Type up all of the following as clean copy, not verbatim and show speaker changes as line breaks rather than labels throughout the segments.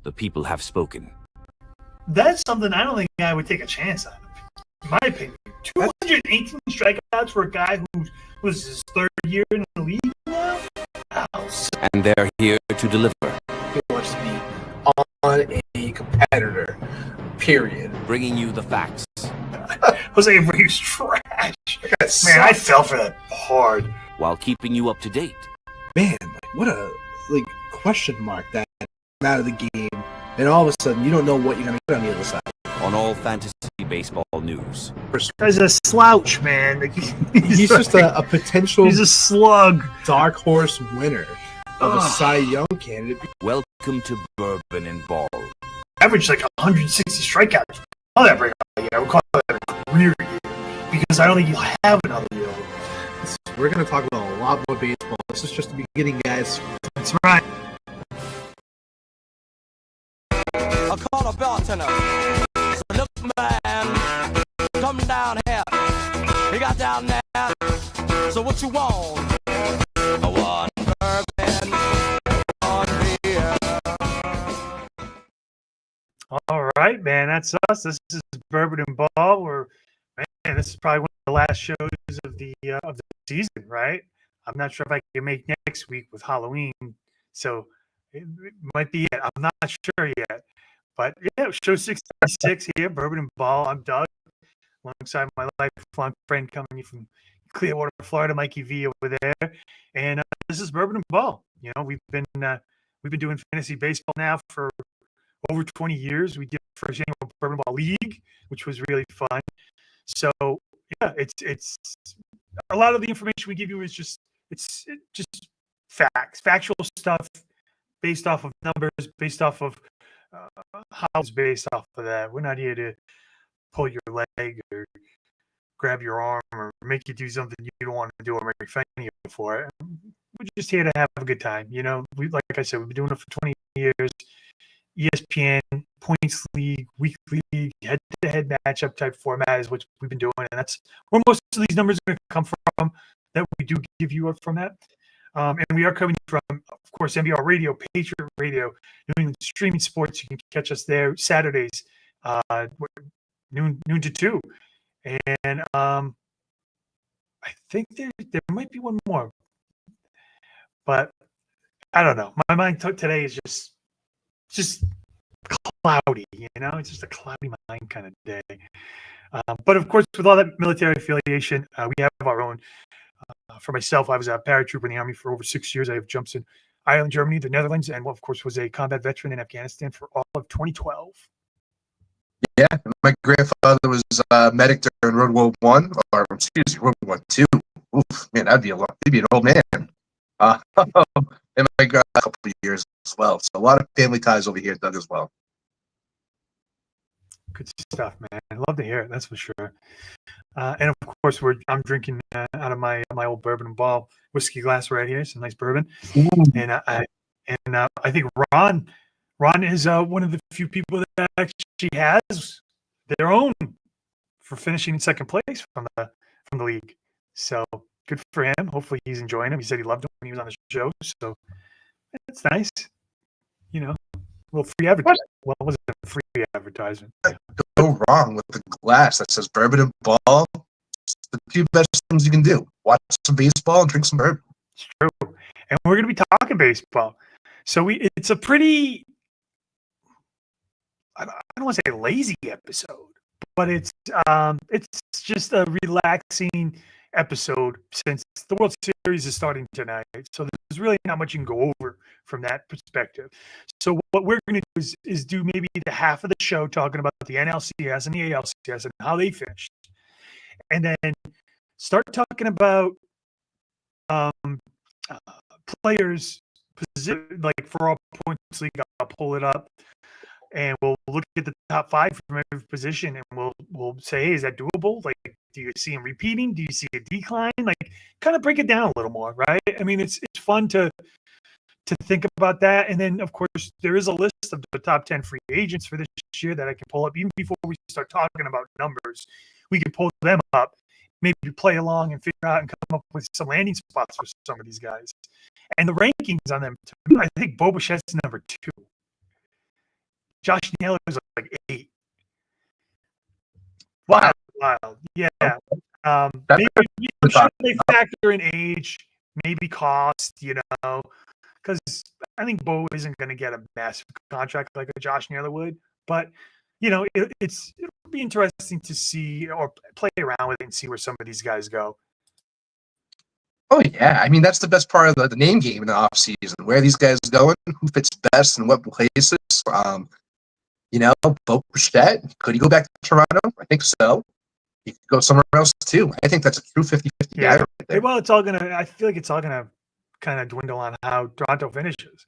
The people have spoken.
That's something I don't think I would take a chance on. In my opinion, 218 strikeouts for a guy who was his third year in the league now.
And they're here to deliver.
He wants to be on a competitor. Period.
Bringing you the facts.
Jose Abreu's trash. Man, I fell for that hard.
While keeping you up to date.
Man, what a question mark that out of the game, and all of a sudden you don't know what you're gonna get on the other side.
On all fantasy baseball news.
As a slouch, man.
He's just a potential.
He's a slug.
Dark horse winner of a Cy Young candidate.
Welcome to Bourbon N Ball.
Average 160 strikeouts. Call that breakout year. I would call that a career year because I don't think you'll have another year.
We're gonna talk about a lot more baseball. This is just the beginning, guys.
That's right.
I call a bartender. So look, man, come down here. He got down there. So what you want? I want bourbon on beer.
All right, man. That's us. This is Bourbon N Ball. This is probably one of the last shows of the season, right? I'm not sure if I can make next week with Halloween, so it might be it. I'm not sure yet. But yeah, show 66 here, Bourbon N Ball. I'm Doug, alongside my lifelong friend coming from Clearwater, Florida, Mikey V over there. And this is Bourbon N Ball. You know, we've been doing fantasy baseball now for over 20 years. We did the first annual Bourbon N Ball League, which was really fun. So yeah, it's a lot of the information we give you is just facts, factual stuff based off of numbers, based off of how it's based off of that. We're not here to pull your leg or grab your arm or make you do something you don't want to do or make fun of you for it. We're just here to have a good time. You know, like I said, we've been doing it for 20 years. ESPN, points league, weekly league, head-to-head matchup type format is what we've been doing, and that's where most of these numbers are going to come from. That we do give you up from that, and we are coming from, of course, NBR Radio, Patriot Radio, New England Streaming Sports. You can catch us there Saturdays, noon to 2, and I think there might be one more, but I don't know. My mind today is just cloudy, you know, it's just a cloudy mind kind of day. But of course, with all that military affiliation, we have our own. For myself, I was a paratrooper in the Army for over 6 years. I have jumps in Ireland, Germany, the Netherlands, and of course was a combat veteran in Afghanistan for all of 2012.
Yeah, my grandfather was a medic during World War One, or excuse me, World War II. Oof, man, he'd be an old man. And my grandpa a couple of years as well. So a lot of family ties over here, Doug, as well.
Good stuff, man. I love to hear it. That's for sure. And of course, I'm drinking out of my old Bourbon N Ball whiskey glass right here. Some nice bourbon. And I think Ron is one of the few people that actually has their own for finishing in second place from the league. So good for him. Hopefully he's enjoying him. He said he loved him when he was on the show. So it's nice. You know, a little free advertising. Well, it wasn't a free advertisement.
Go wrong with the glass that says Bourbon N Ball. It's the two best things you can do. Watch some baseball and drink some bourbon.
It's true. And we're going to be talking baseball. So it's a pretty, I don't want to say lazy episode, but it's just a relaxing episode since the World Series is starting tonight. So there's really not much you can go over from that perspective. So what we're going to do is do maybe the half of the show talking about the NLCS and the ALCS and how they finished. And then start talking about players, like for all points league, I'll pull it up. And we'll look at the top 5 from every position, and we'll say, hey, is that doable? Like, do you see him repeating? Do you see a decline? Like, kind of break it down a little more, right? I mean, it's fun to think about that. And then, of course, there is a list of the top 10 free agents for this year that I can pull up. Even before we start talking about numbers, we can pull them up, maybe play along and figure out and come up with some landing spots for some of these guys. And the rankings on them, I think Bo Bichette's number 2. Josh Naylor was like 8. Wild. Yeah. Maybe I'm sure they factor in age, maybe cost, because I think Bo isn't going to get a massive contract like a Josh Naylor would. But, it'll be interesting to see or play around with it and see where some of these guys go.
Oh, yeah. I mean, that's the best part of the name game in the offseason. Where are these guys going? Who fits best in what places? Bo Bichette, could he go back to Toronto? I think so. He could go somewhere else, too. I think that's a true 50-50 guy right there.
Well, I feel like it's all going to kind of dwindle on how Toronto finishes.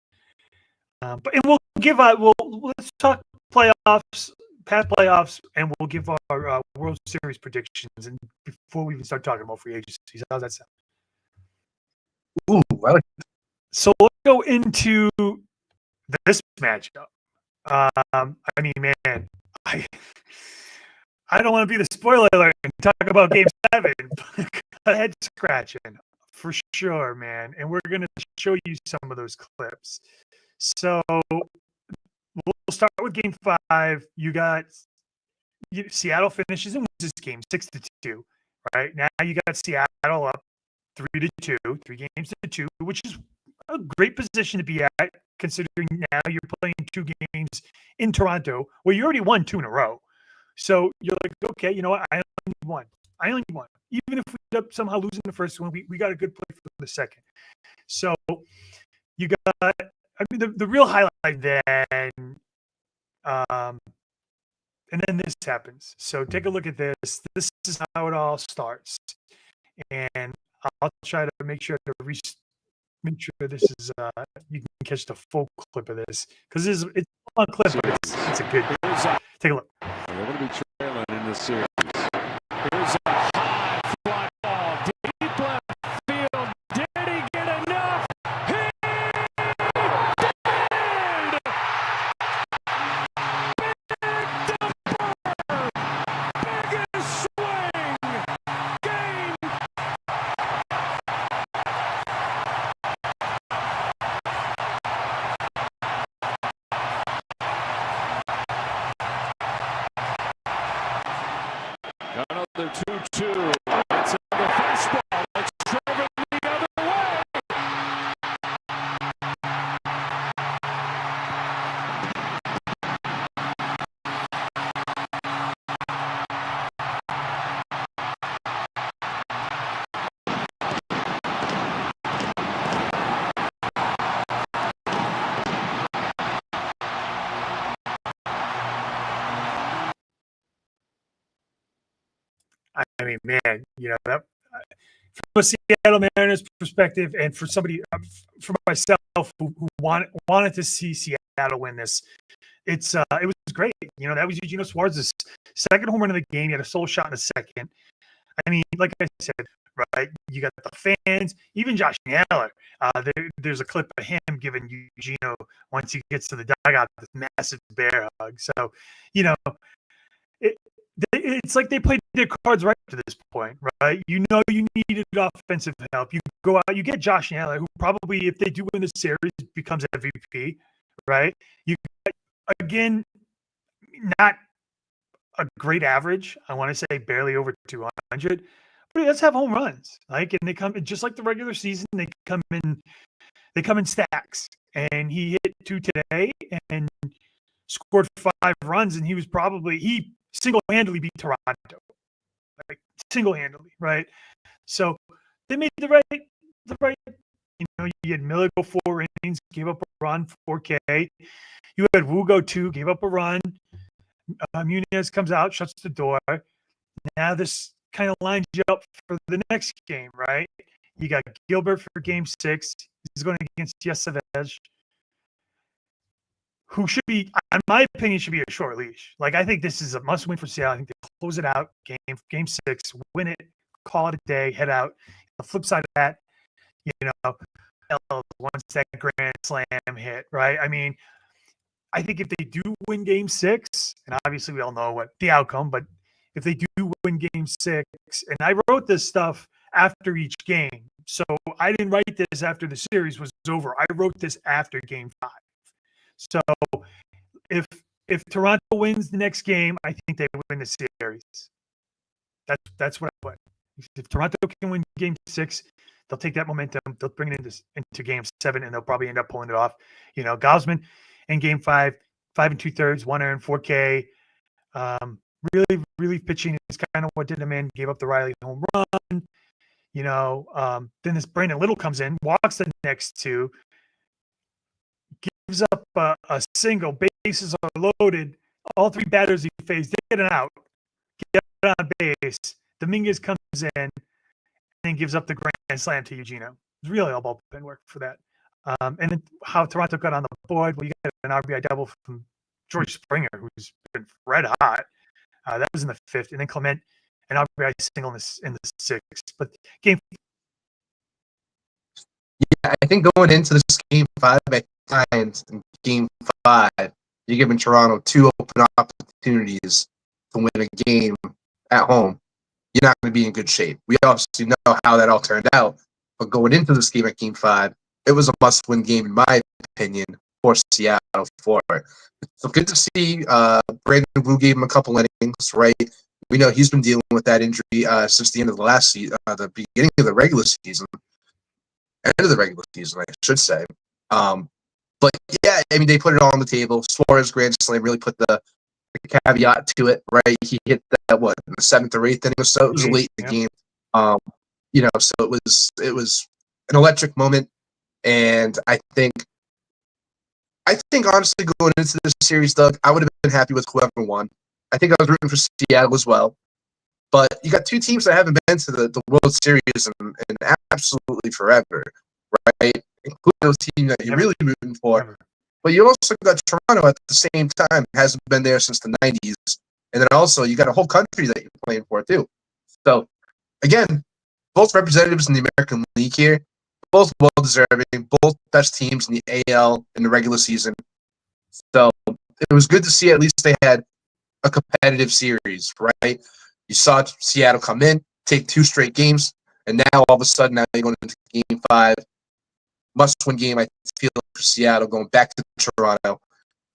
Let's talk playoffs, past playoffs, and we'll give our World Series predictions. And before we even start talking about free agencies, how's that sound?
Ooh, I like that.
So let's go into this matchup. I mean, man, I don't want to be the spoiler alert and talk about Game 7, but head scratching for sure, man. And we're going to show you some of those clips. So we'll start with Game 5. You got Seattle finishes and wins this game 6-2. Right now, you got Seattle up 3-2, 3-2, which is a great position to be at, considering now you're playing 2 games in Toronto where you already won 2 in a row. So you're like, okay, you know what? I only need one. Even if we end up somehow losing the first one, we got a good play for the second. So you got, the real highlight then, and then this happens. So take a look at this. This is how it all starts. And I'll try to make sure make sure this is you can catch the full clip of this, because it's a long clip, but it's a good. Take a look.
They're going to be trailing in this series. Here's a high fly ball, deep left field. Did he get enough? He did! Big biggest swing. Game. Another 2-2. It's in the fastball. It's driven the other way.
I mean, man, that from a Seattle Mariners perspective, and for somebody, for myself who wanted to see Seattle win this, it was great. That was Eugenio Suarez's second home run of the game. He had a sole shot in the second. I mean, like I said, right? You got the fans, even Josh Naylor. There's a clip of him giving Eugenio, once he gets to the dugout, this massive bear hug. So, it's like they played their cards right to this point, right? You needed offensive help. You go out, you get Josh Naylor, who probably, if they do win the series, becomes MVP, right? You again, not a great average. I want to say barely over 200, but he does have home runs. And they come just like the regular season. They come in stacks, and he hit 2 today and scored 5 runs, and he single-handedly beat Toronto, single-handedly, right? So they made the right. You had Miller go 4 innings, gave up a run, 4K. You had Wu go 2, gave up a run. Munez comes out, shuts the door. Now this kind of lines you up for the next game, right? You got Gilbert for Game 6. He's going against Yesavej, who should be, in my opinion, should be a short leash. I think this is a must-win for Seattle. I think they close it out, game 6, win it, call it a day, head out. The flip side of that, once that grand slam hit, right? I mean, I think if they do win Game 6, and obviously we all know what the outcome, but if they do win Game 6, and I wrote this stuff after each game, so I didn't write this after the series was over. I wrote this after Game 5. So if Toronto wins the next game, I think they win the series. That's what I put. If Toronto can win Game 6, they'll take that momentum. They'll bring it into Game 7, and they'll probably end up pulling it off. You know, Gausman in Game 5, 5 2/3, 1 earned, 4K. Really, relief pitching is kind of what did the man. Gave up the Riley home run. You know, then this Brandon Little comes in, walks the next 2, gives up a single, bases are loaded. All 3 batters he faced, they get an out, get on base. Dominguez comes in and then gives up the grand slam to Eugenio. It's really all bullpen work for that. And then how Toronto got on the board, well, you got an RBI double from George Springer, who's been red hot. That was in the 5th, and then Clement, an RBI single in the 6th. But game.
Yeah, I think going into this Game 5 at times, in Game 5, you're giving Toronto 2 open opportunities to win a game at home. You're not going to be in good shape. We obviously know how that all turned out, but going into this game at Game 5, it was a must-win game, in my opinion, for Seattle for it. So good to see Brandon Wu gave him a couple innings, right? We know he's been dealing with that injury since the end of the last season, the beginning of the regular season. End of the regular season, I should say. But yeah, I mean, they put it all on the table. Suarez grand slam really put the caveat to it, right? He hit that in the 7th or 8th inning or so. It was late in the game. You know, so it was an electric moment, and I think honestly going into this series, Doug, I would have been happy with whoever won. I think I was rooting for Seattle as well. But you got 2 teams that haven't been to the World Series in absolutely forever, right? Including those teams that you're really rooting for. But you also got Toronto at the same time, hasn't been there since the 90s. And then also you got a whole country that you're playing for too. So, again, both representatives in the American League here, both well-deserving, both best teams in the AL in the regular season. So it was good to see at least they had a competitive series, right? You saw Seattle come in, take 2 straight games, and now all of a sudden, now they're going into Game 5. Must-win game, I feel, for Seattle, going back to Toronto.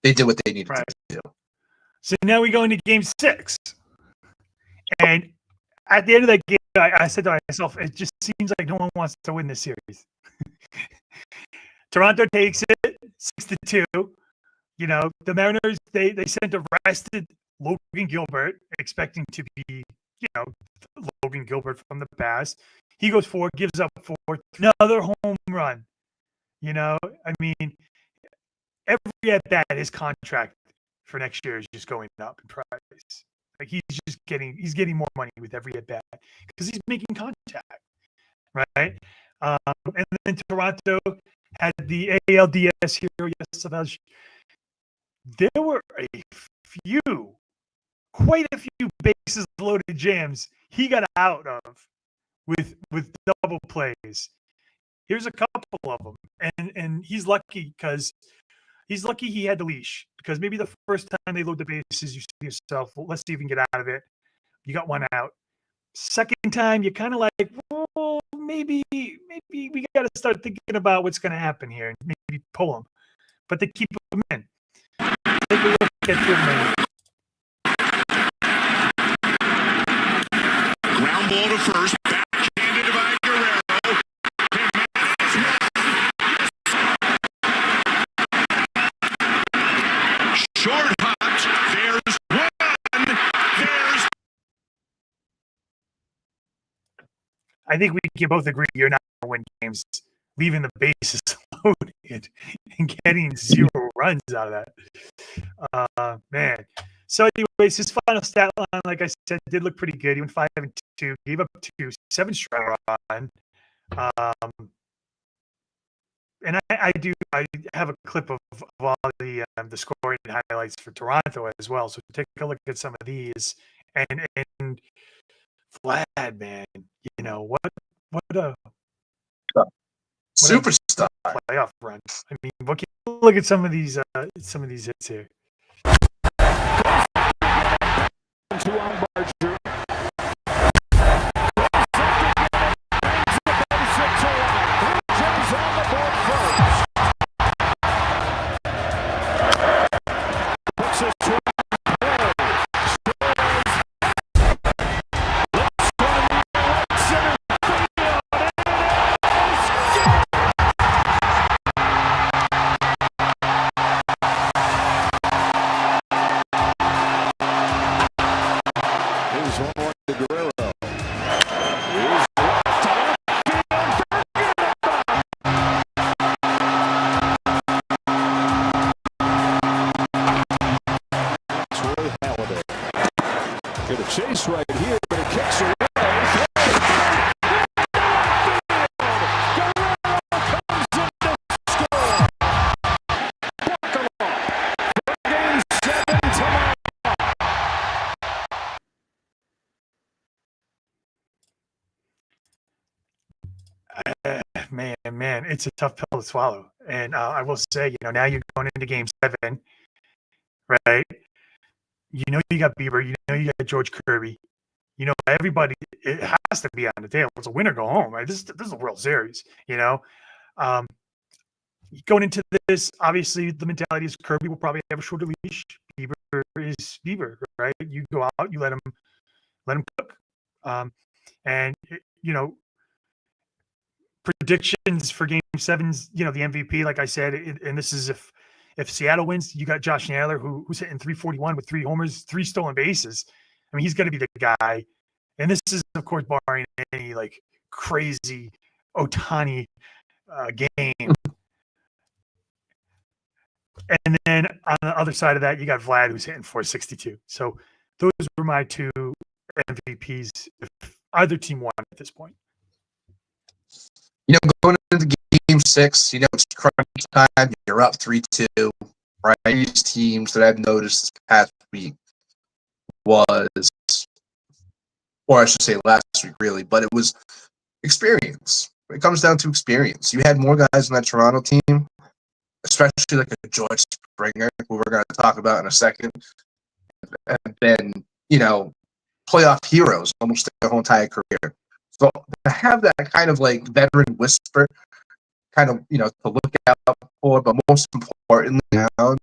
They did what they needed to do.
So now we go into Game 6. And at the end of that game, I said to myself, it just seems like no one wants to win this series. Toronto takes it 6-2. You know, the Mariners, they sent a rested Logan Gilbert, expecting to be, you know, Logan Gilbert from the past. He goes 4, gives up 4, another home run. You know, I mean, every at bat, his contract for next year is just going up in price. Like he's getting more money with every at bat because he's making contact, right? And then Toronto had the ALDS hero yesterday. There were quite a few bases loaded jams he got out of with double plays. Here's a couple of them, and he's lucky because he had the leash, because maybe the first time they load the bases, you say to yourself, well, let's see if we can get out of it. You got 1 out. Second time, you're kind of like, well, maybe we got to start thinking about what's going to happen here and maybe pull them. But they keep them in. Take a look at them.
Ground ball to first, backhanded by Guerrero. Short hops, there's 1. There's.
I think we can both agree you're not going to win games leaving the bases loaded and getting 0 runs out of that. Man. So anyways, his final stat line, like I said, did look pretty good. He went 5-2, gave up 2, 7-strike run. And I have a clip of all the scoring highlights for Toronto as well. So take a look at some of these. And Vlad, man, you know what a
superstar
playoff run. I mean, look at some of these hits here.
To on Barger. Puts this one Here's 1-1 to Guerrero. Here's left to left field. Troy Halladay. Get a chase right here, but it kicks away.
Man, it's a tough pill to swallow. And I will say, now you're going into Game 7, right? You got Bieber, you got George Kirby. Everybody, it has to be on the table. It's a win or go home, right? This is a World Series, Going into this, obviously, the mentality is Kirby will probably have a shorter leash. Bieber is Bieber, right? You go out, you let him cook. And, predictions for Game 7's, the MVP, like I said, and this is if Seattle wins, you got Josh Naylor, who's hitting 341 with 3 homers, 3 stolen bases. I mean, he's going to be the guy. And this is, of course, barring any crazy Ohtani game. And then on the other side of that, you got Vlad, who's hitting 462. So those were my 2 MVPs if either team won at this point.
Going into Game 6, it's crunch time. You're up 3-2. Right? These teams that I've noticed this past week was, or I should say last week, really, but it was experience. It comes down to experience. You had more guys on that Toronto team, especially like a George Springer, who we're going to talk about in a second, have been, playoff heroes almost their whole entire career. So to have that kind of veteran whisper, kind of, to look out for, but most importantly, now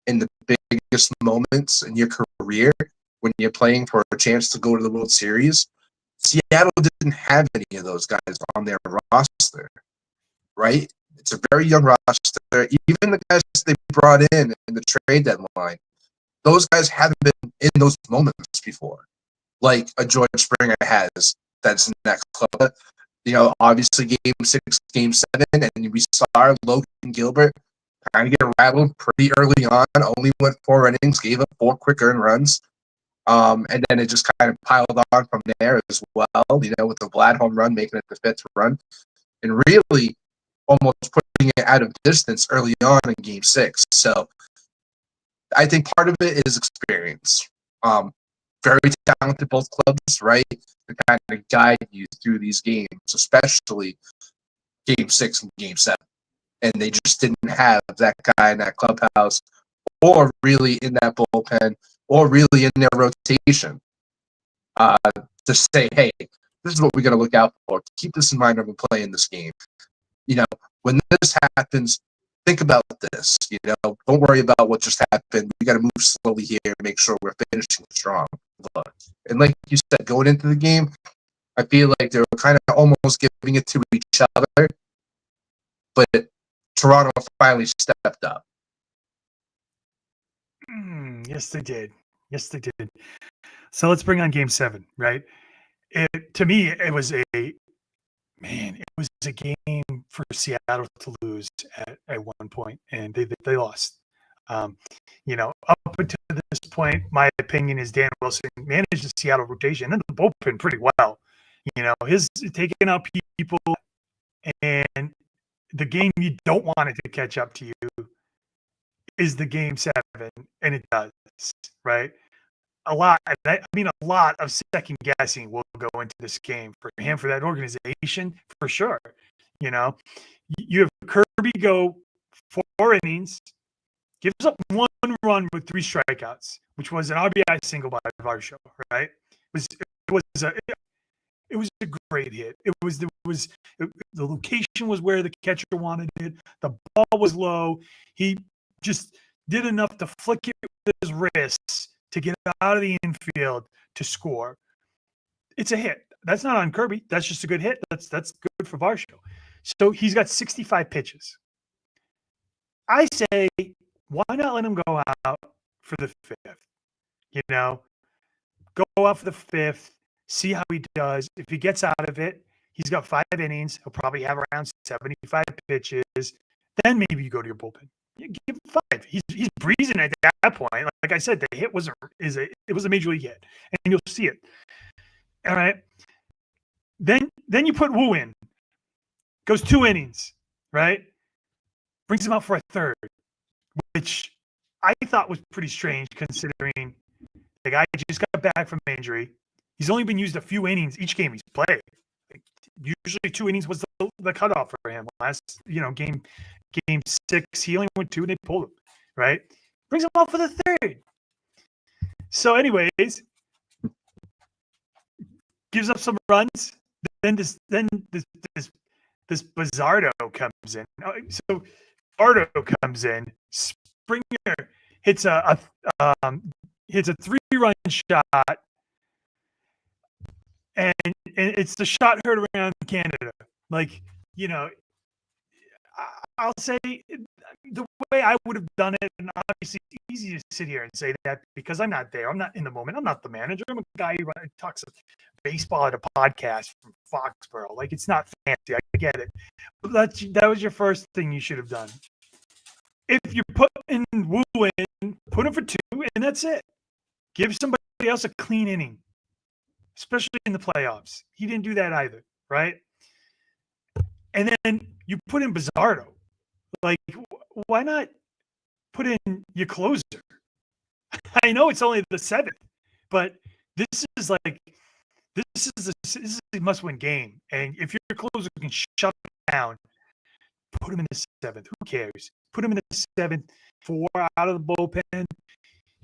in the biggest moments in your career, when you're playing for a chance to go to the World Series, Seattle didn't have any of those guys on their roster, right? It's a very young roster. Even the guys they brought in the trade deadline, those guys haven't been in those moments before, like a George Springer has. That's in that club. Obviously Game 6, Game 7, and we saw Logan Gilbert kind of get rattled pretty early on, only went 4 innings, gave up 4 quick earned runs. And then it just kind of piled on from there as well, with the Vlad home run, making it the 5th run, and really almost putting it out of distance early on in Game 6. So I think part of it is experience. Very talented, both clubs, right? To kind of guide you through these games, especially Game 6 and Game 7. And they just didn't have that guy in that clubhouse, or really in that bullpen, or really in their rotation to say, hey, this is what we got to look out for. Keep this in mind when we're playing this game. When this happens, think about this. Don't worry about what just happened. We got to move slowly here and make sure we're finishing strong. And like you said, going into the game, I feel like they were kind of almost giving it to each other, but Toronto finally stepped up.
Yes, they did. Yes, they did. So let's bring on Game 7, right? To me, it was a game for Seattle to lose at one point, and they lost. Up until this point, my opinion is Dan Wilson managed the Seattle rotation and the bullpen pretty well. His taking out people, and the game you don't want it to catch up to you is the Game 7, and it does, right? A lot of second guessing will go into this game for him, for that organization, for sure. You have Kirby go 4 innings, gives up 1 run with 3 strikeouts, which was an RBI single by Varsho, right? It was a great hit. The location was where the catcher wanted it. The ball was low. He just did enough to flick it with his wrists to get out of the infield to score. It's a hit. That's not on Kirby. That's just a good hit. That's good for Varsho. So he's got 65 pitches. I say, why not let him go out for the 5th? Go go out for the 5th, see how he does. If he gets out of it, he's got 5 innings. He'll probably have around 75 pitches. Then maybe you go to your bullpen. You give him 5. He's breezing at that point. Like I said, the hit was a major league hit, and you'll see it. All right. Then you put Wu in. Goes 2 innings, right? Brings him out for a 3rd, which I thought was pretty strange considering the guy just got back from injury. He's only been used a few innings each game he's played. Usually 2 innings was the cutoff for him. Last, game 6, he only went 2 and they pulled him, right? Brings him out for the 3rd. So anyways, gives up some runs. Then this Bizardo comes in. So Bizardo comes in. Springer hits a 3-run shot, and it's the shot heard around Canada. I'll say the way I would have done it, and obviously it's easy to sit here and say that because I'm not there. I'm not in the moment. I'm not the manager. I'm a guy who talks baseball at a podcast from Foxborough. It's not fancy. I get it. But that was your first thing you should have done. If you put in Wu in, put him for 2, and that's it. Give somebody else a clean inning, especially in the playoffs. He didn't do that either, right? And then you put in Bizardo. Why not put in your closer? I know it's only the 7th, but this is a must-win game. And if your closer can shut it down, put him in the 7th. Who cares? Put him in the 7th. 4 out of the bullpen.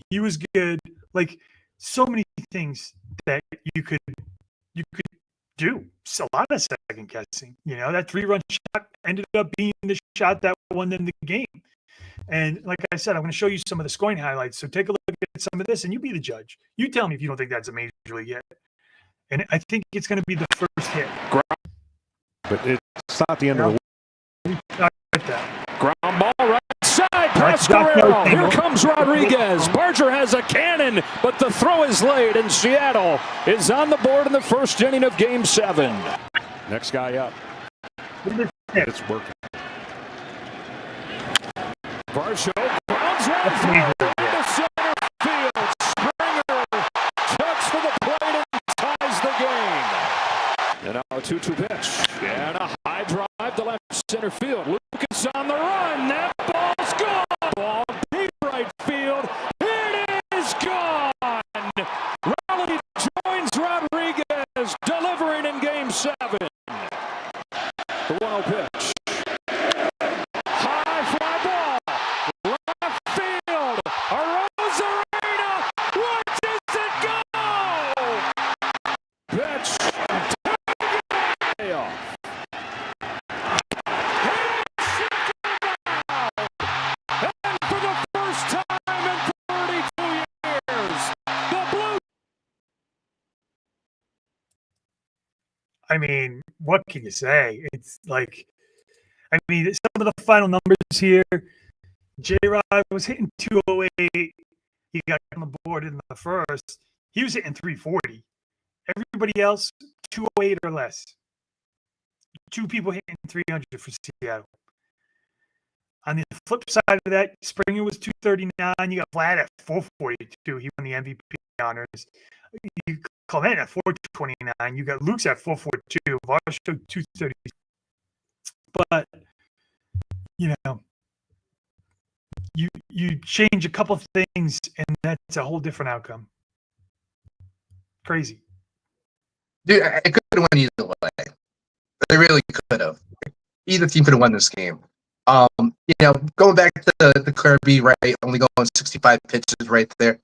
He was good. So many things that you could do. It's a lot of second guessing. That 3-run shot ended up being the shot that won them the game. And like I said, I'm going to show you some of the scoring highlights. So take a look at some of this, and you be the judge. You tell me if you don't think that's a major league hit. And I think it's going to be the first hit.
But it's not the end of the week.
Ground ball right side past Guerrero. Here comes Rodriguez. Barger has a cannon, but the throw is late, and Seattle is on the board in the first inning of Game 7. Next guy up. It's working. Varsho grounds right through to center field. Springer checks for the plate and ties the game. And now a 2-2 pitch. And a high drive to left center field. Lucas on the run. That ball's gone. Ball deep right field. It is gone. Raleigh joins Rodriguez, delivering in Game 7. The 1-0 pitch. High fly ball. Left field. Arozarena. Watches it go. Pitch. Payoff. And for the first time in 32 years, the Blue.
I mean, what can you say? It's some of the final numbers here. J-Rod was hitting 208. He got on the board in the first. He was hitting 340. Everybody else, 208 or less. 2 people hitting 300 for Seattle. On the flip side of that, Springer was 239. You got Vlad at 442. He won the MVP honors. You Clement at 429. You got Luke's at 442. Varsho 230. But you change a couple of things, and that's a whole different outcome. Crazy.
Dude, it could have went either way. They really could have. Either team could have won this game. Going back to the Kirby, right, only going 65 pitches right there.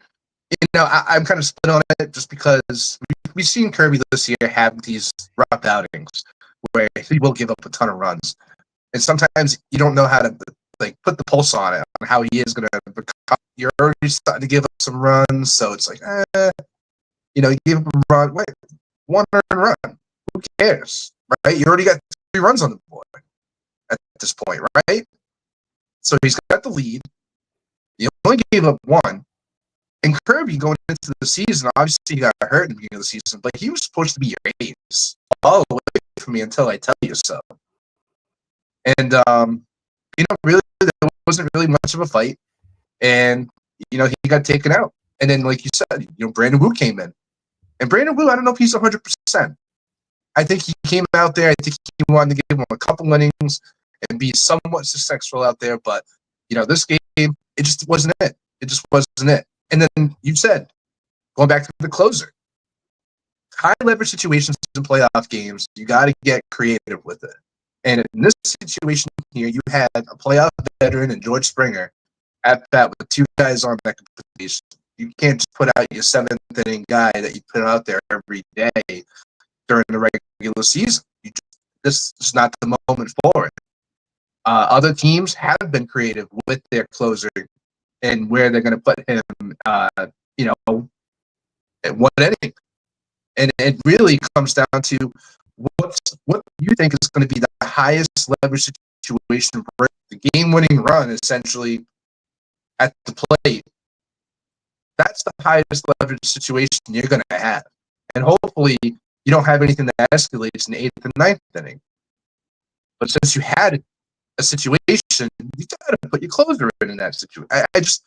I'm kind of split on it just because we've seen Kirby this year have these rough outings where he will give up a ton of runs. And sometimes you don't know how to put the pulse on it, on how he is going to become. You're already starting to give up some runs, so it's you give up a run. Wait, 1 earned run. Who cares, right? You already got 3 runs on the board at this point, right? So he's got the lead. You only gave up 1. And Kirby going into the season, obviously he got hurt in the beginning of the season, but he was supposed to be your ace all the way from me until I tell you so. And really, there wasn't really much of a fight, and he got taken out. And then, like you said, Brandon Wu came in, and Brandon Wu, I don't know if he's 100%. I think he came out there. I think he wanted to give him a couple innings and be somewhat successful out there. But this game, it just wasn't it. It just wasn't it. And then you said, going back to the closer, high leverage situations in playoff games, you got to get creative with it. And in this situation here, you had a playoff veteran and George Springer at bat with two guys on that competition. You can't just put out your seventh inning guy that you put out there every day during the regular season. This is not the moment for it. Other teams have been creative with their closer and where they're going to put him, at what inning. And it really comes down to what you think is going to be the highest leverage situation for the game-winning run, essentially, at the plate. That's the highest leverage situation you're going to have. And hopefully you don't have anything that escalates in the 8th and 9th inning. But since you had a situation, you got to put your closer in that situation. I just,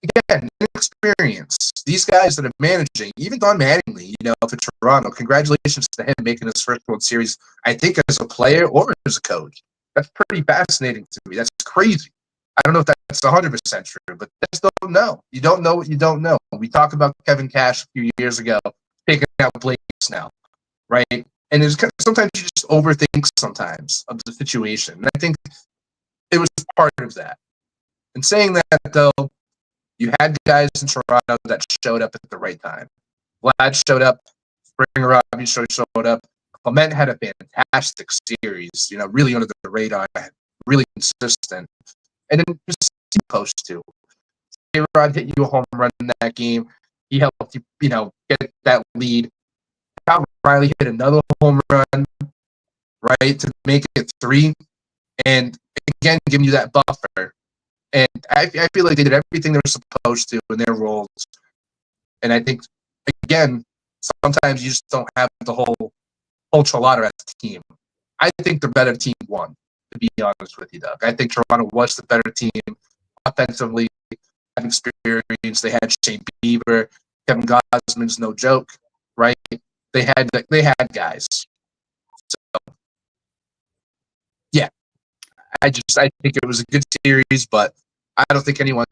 again, inexperience. These guys that are managing, even Don Mattingly, for Toronto, congratulations to him making his first World Series, I think, as a player or as a coach. That's pretty fascinating to me. That's crazy. I don't know if that's 100% true, but I just don't know. You don't know what you don't know. We talked about Kevin Cash a few years ago, taking out Blake Snell, right? And sometimes you just overthink sometimes of the situation. And I think it was part of that. And saying that, though, you had guys in Toronto that showed up at the right time. Vlad showed up. Springer obviously showed up. Clement had a fantastic series, really under the radar, really consistent. And then just post too. A-Rod hit you a home run in that game. He helped you, get that lead. Kyle Riley hit another home run, right, to make it 3. And again, giving you that buffer. And I feel like they did everything they were supposed to in their roles. And I think, again, sometimes you just don't have the whole ultra-lotta as a team. I think the better team won, to be honest with you, Doug. I think Toronto was the better team offensively. Had experience. They had Shane Bieber. Kevin Gausman's no joke, right? They had guys. So, yeah. I think it was a good series, but I don't think anyone,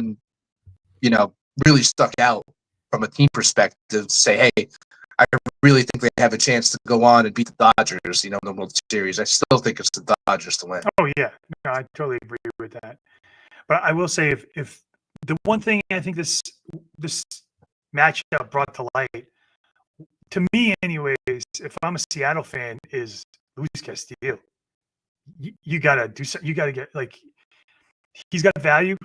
really stuck out from a team perspective to say, hey, I really think they have a chance to go on and beat the Dodgers, in the World Series. I still think it's the Dodgers to win.
Oh, yeah. No, I totally agree with that. But I will say, if the one thing I think this matchup brought to light, to me anyways, if I'm a Seattle fan, is Luis Castillo. You got to do something. You got to get, he's got value.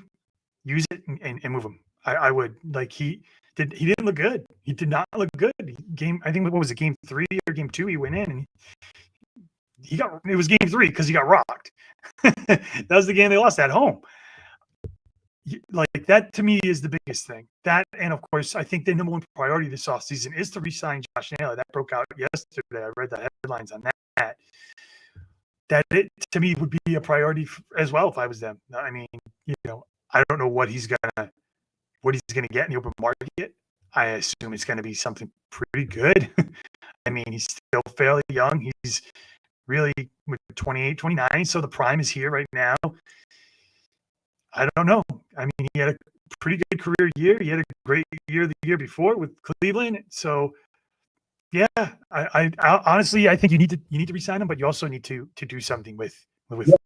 Use it and move him. I would. He didn't look good. He did not look good. I think, what was it, game 3 or game 2? He went in and it was game 3 because he got rocked. That was the game they lost at home. That to me is the biggest thing. That, and of course, I think the number one priority this offseason is to re-sign Josh Naylor. That broke out yesterday. I read the headlines on that. That it to me would be a priority as well if I was them. I mean, I don't know what he's gonna get in the open market. I assume it's gonna be something pretty good. I mean, he's still fairly young. He's really 28, 29, so the prime is here right now. I don't know. I mean, he had a pretty good career year. He had a great year the year before with Cleveland. So, yeah, I honestly, I think you need to re-sign him, but you also need to do something with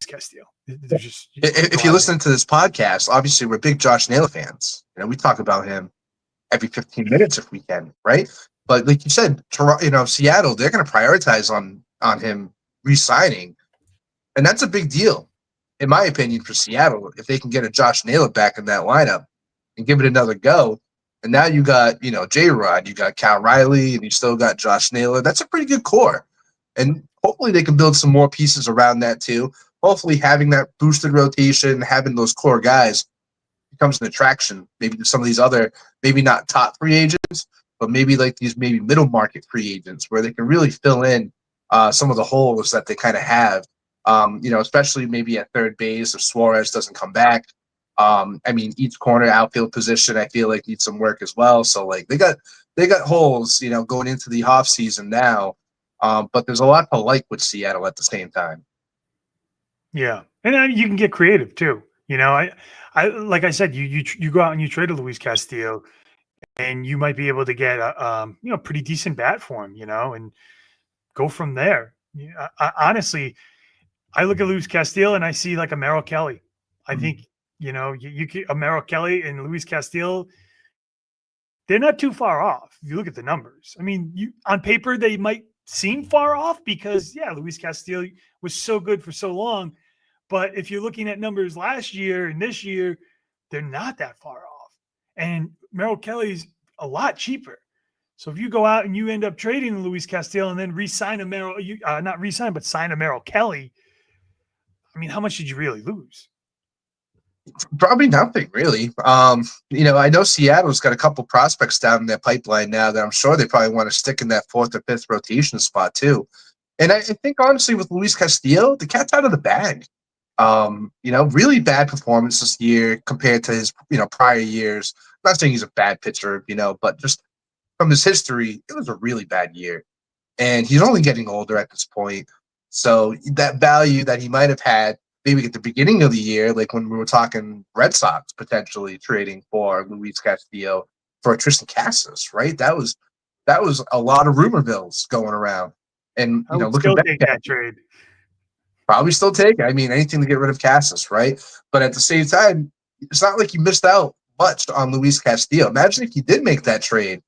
Castillo.
If you listen to this podcast, obviously we're big Josh Naylor fans. We talk about him every 15 minutes if we can, right? But like you said, Toronto, Seattle, they're going to prioritize on him re-signing, and that's a big deal, in my opinion, for Seattle, if they can get a Josh Naylor back in that lineup and give it another go. And now you got, J-Rod, you got Cal Riley, and you still got Josh Naylor. That's a pretty good core. And hopefully they can build some more pieces around that too. Hopefully having that boosted rotation, having those core guys, becomes an attraction, maybe to some of these other, maybe not top free agents, but maybe like these maybe middle market free agents where they can really fill in some of the holes that they kind of have. Especially maybe at third base if Suarez doesn't come back. I mean, each corner outfield position I feel like needs some work as well. So like they got holes, going into the off season now. But there's a lot to like with Seattle at the same time.
Yeah, and you can get creative too. I like I said, you go out and you trade a Luis Castillo, and you might be able to get a pretty decent bat for him, and go from there. Honestly, I look at Luis Castillo and I see like a Merrill Kelly. I think you get a Merrill Kelly and Luis Castillo. They're not too far off. If you look at the numbers, I mean, on paper they might seem far off because Luis Castillo was so good for so long. But if you're looking at numbers last year and this year, they're not that far off. And Merrill Kelly's a lot cheaper. So if you go out and you end up trading Luis Castillo and then re-sign a Merrill, not re-sign, but sign a Merrill Kelly, I mean, how much did you really lose?
Probably nothing, really. I know Seattle's got a couple prospects down in their pipeline now that I'm sure they probably want to stick in that fourth or fifth rotation spot too. And I think honestly with Luis Castillo, the cat's out of the bag. Really bad performance this year compared to his, prior years. I'm not saying he's a bad pitcher, but just from his history, it was a really bad year. And he's only getting older at this point. So that value that he might have had maybe at the beginning of the year, like when we were talking Red Sox potentially trading for Luis Castillo for Tristan Casas, right? That was a lot of rumor bills going around. And
I would
looking
still
back
take
at
that trade.
probably still take it. I mean, anything to get rid of Casas, right? But at the same time, it's not like you missed out much on Luis Castillo. Imagine if you did make that trade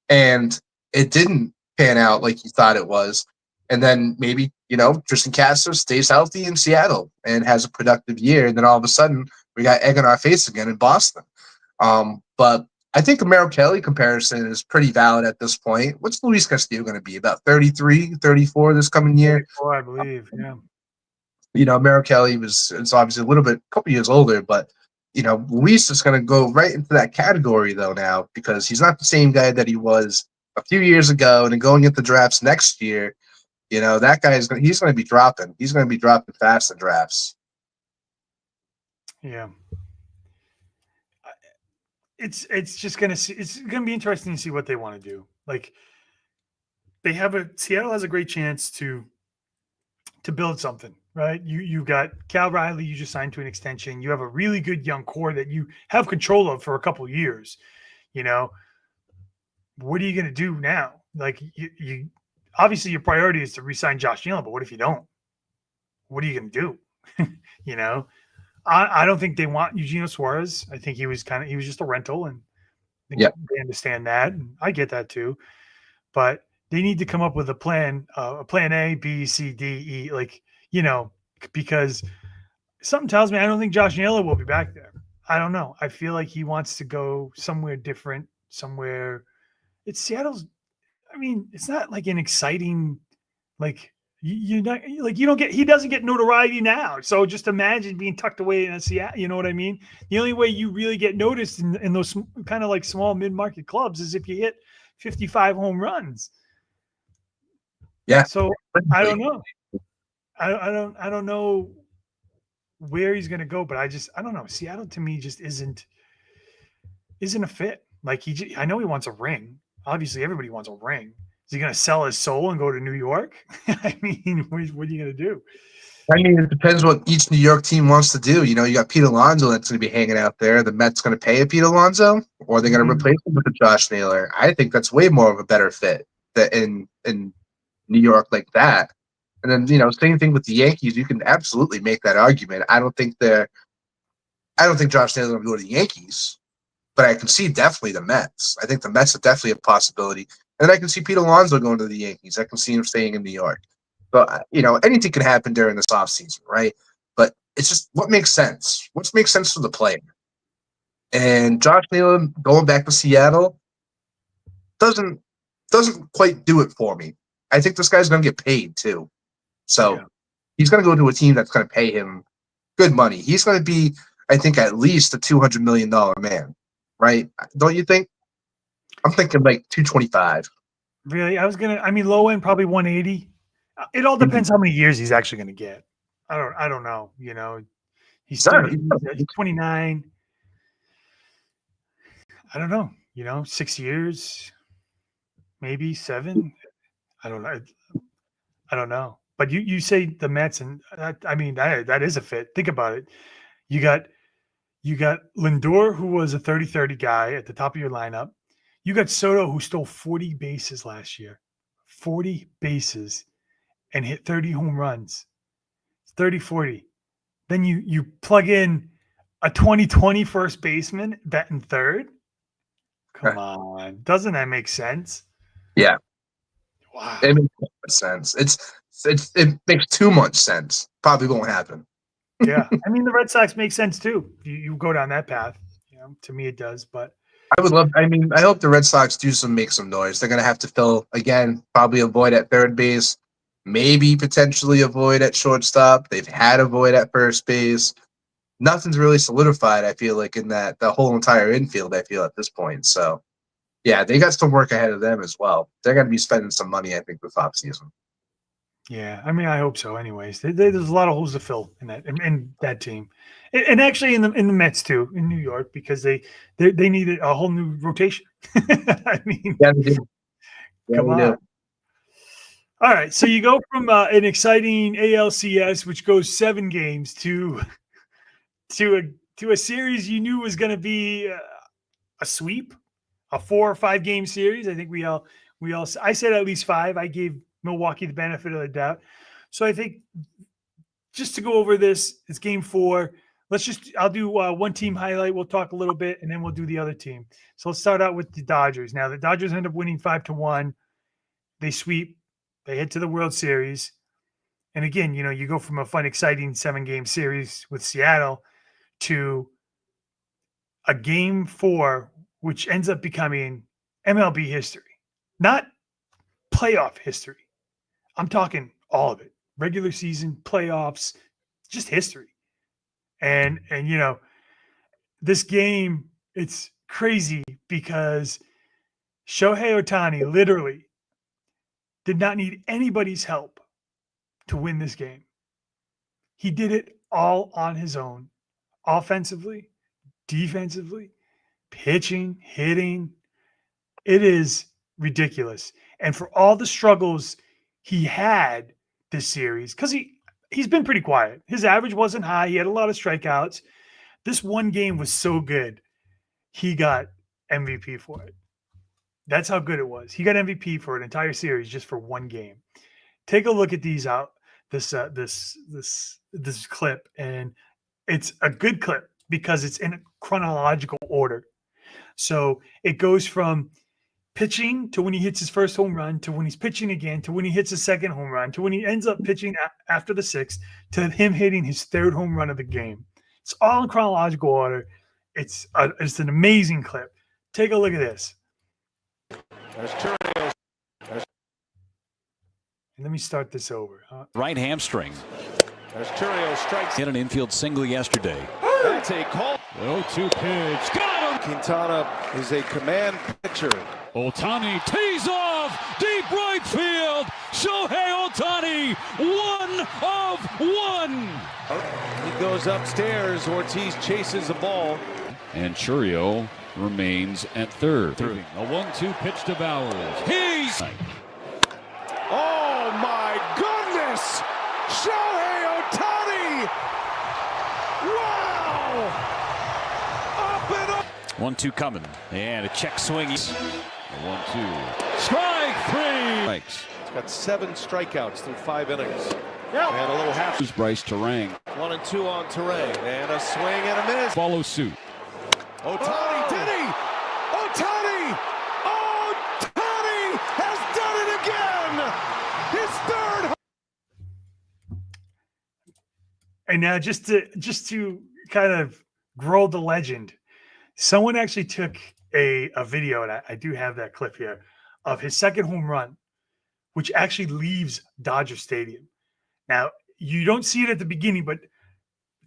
and it didn't pan out like you thought it was. And then maybe, Tristan Casas stays healthy in Seattle and has a productive year. And then all of a sudden we got egg on our face again in Boston. But I think the Merrill Kelly comparison is pretty valid at this point. What's Luis Castillo going to be? About 33, 34 this coming year?
34, I believe, yeah.
Merrill Kelly is obviously a couple years older, but Luis is going to go right into that category though now because he's not the same guy that he was a few years ago. And then going into drafts next year, that guy he's going to be dropping. He's going to be dropping fast in drafts.
Yeah. It's going to be interesting to see what they want to do. Like Seattle has a great chance to build something, right? You've got Cal Riley, you just signed to an extension. You have a really good young core that you have control of for a couple of years. What are you going to do now? Like you obviously your priority is to re-sign Josh Allen, but what if you don't? What are you going to do? I don't think they want Eugenio Suarez. I think he was just a rental, and they understand that. And I get that too, but they need to come up with a plan A, B, C, D, E, because something tells me I don't think Josh Naylor will be back there. I don't know. I feel like he wants to go somewhere different, somewhere. It's Seattle's. I mean, it's not like an exciting, he doesn't get notoriety now. So just imagine being tucked away in Seattle. You know what I mean? The only way you really get noticed in those kind of like small mid-market clubs is if you hit 55 home runs.
Yeah.
So I don't know. I don't know where he's going to go, but I don't know. Seattle to me just isn't a fit. Like I know he wants a ring. Obviously everybody wants a ring. Is he going to sell his soul and go to New York? I mean, what are you going to do?
I mean, it depends what each New York team wants to do. You got Pete Alonso that's going to be hanging out there. The Mets going to pay a Pete Alonso, or they're going to replace him with a Josh Naylor. I think that's way more of a better fit in New York like that. And then, same thing with the Yankees. You can absolutely make that argument. I don't think Josh Naylor will go to the Yankees, but I can see definitely the Mets. I think the Mets are definitely a possibility. And then I can see Pete Alonso going to the Yankees. I can see him staying in New York. But, anything can happen during this offseason, right? But it's just what makes sense. What makes sense for the player? And Josh Naylor going back to Seattle doesn't quite do it for me. I think this guy's going to get paid too. So he's going to go to a team that's going to pay him good money. He's going to be I think, at least a $200 million man, right? Don't you think? I'm thinking like 225.
Really? I mean, low end probably 180. It all depends how many years he's actually going to get. I don't know. You know, he's
Sorry.
30, he's 29. I don't know. You know, 6 years, maybe 7. I don't know. I don't know. But you say the Mets, and I mean that is a fit. Think about it. You got Lindor, who was a 30-30 guy at the top of your lineup. You got Soto, who stole 40 bases last year. 40 bases and hit 30 home runs. 30-40. Then you plug in a 2020 first baseman batting third. Come on. Doesn't that make sense?
Yeah.
Wow.
It makes sense. It makes too much sense. Probably won't happen.
Yeah. I mean, the Red Sox make sense too. You go down that path. You know, to me it does. But
I would love. I mean, I hope the Red Sox make some noise. They're gonna have to fill again. Probably a void at third base. Maybe potentially a void at shortstop. They've had a void at first base. Nothing's really solidified. I feel like in the whole entire infield. I feel at this point. So, yeah, they got some work ahead of them as well. They're gonna be spending some money, I think, this offseason.
yeah, I mean, I hope so. Anyways, there's a lot of holes to fill in that team, and actually in the Mets too, in New York, because they needed a whole new rotation. I mean,
Yeah, they do. Yeah,
come
they
on.
do.
All right, so you go from an exciting ALCS, which goes 7 games, to a series you knew was going to be a sweep, a 4 or 5 game series. I think we all I said at least 5. I gave Milwaukee the benefit of the doubt. So I think just to go over this, it's game 4. I'll do one team highlight. We'll talk a little bit, and then we'll do the other team. So let's start out with the Dodgers. Now the Dodgers end up winning 5-1. They sweep. They head to the World Series. And again, you know, you go from a fun, exciting 7-game series with Seattle to a game 4, which ends up becoming MLB history, not playoff history. I'm talking all of it. Regular season, playoffs, just history. And you know, this game, it's crazy because Shohei Ohtani literally did not need anybody's help to win this game. He did it all on his own, offensively, defensively, pitching, hitting. It is ridiculous. And for all the struggles he had this series, because he's been pretty quiet. His average wasn't high. He had a lot of strikeouts. This one game was so good, he got MVP for it. That's how good it was. He got MVP for an entire series just for one game. Take a look at these this clip, and it's a good clip because it's in chronological order. So it goes from pitching to when he hits his first home run, to when he's pitching again, to when he hits his second home run, to when he ends up pitching after the 6th, to him hitting his 3rd home run of the game. It's all in chronological order. It's an amazing clip. Take a look at this. And let me start this over.
Right hamstring.
As Churio strikes.
Hit an infield single yesterday.
That's a call.
0-2 pitch. Got him!
Quintana is a command pitcher.
Ohtani tees off. Deep right field. Shohei Ohtani. 1 of 1.
He goes upstairs. Ortiz chases the ball.
And Churio remains at third. A 1-2 pitch to Bowers. He's...
Oh my goodness! Shohei Ohtani! Wow! Up and up!
1-2 coming. And a check swing.
1-2. Strike 3.
Strikes.
He's got 7 strikeouts through 5 innings. And a little half.
Here's Bryce Terang.
1-2 on Terang. And a swing and a miss.
Follow suit.
Ohtani, did he? Ohtani! Ohtani has done it again! His 3rd.
And now just to kind of grow the legend, someone actually took a video, and I do have that clip here, of his 2nd home run, which actually leaves Dodger Stadium. Now, you don't see it at the beginning, but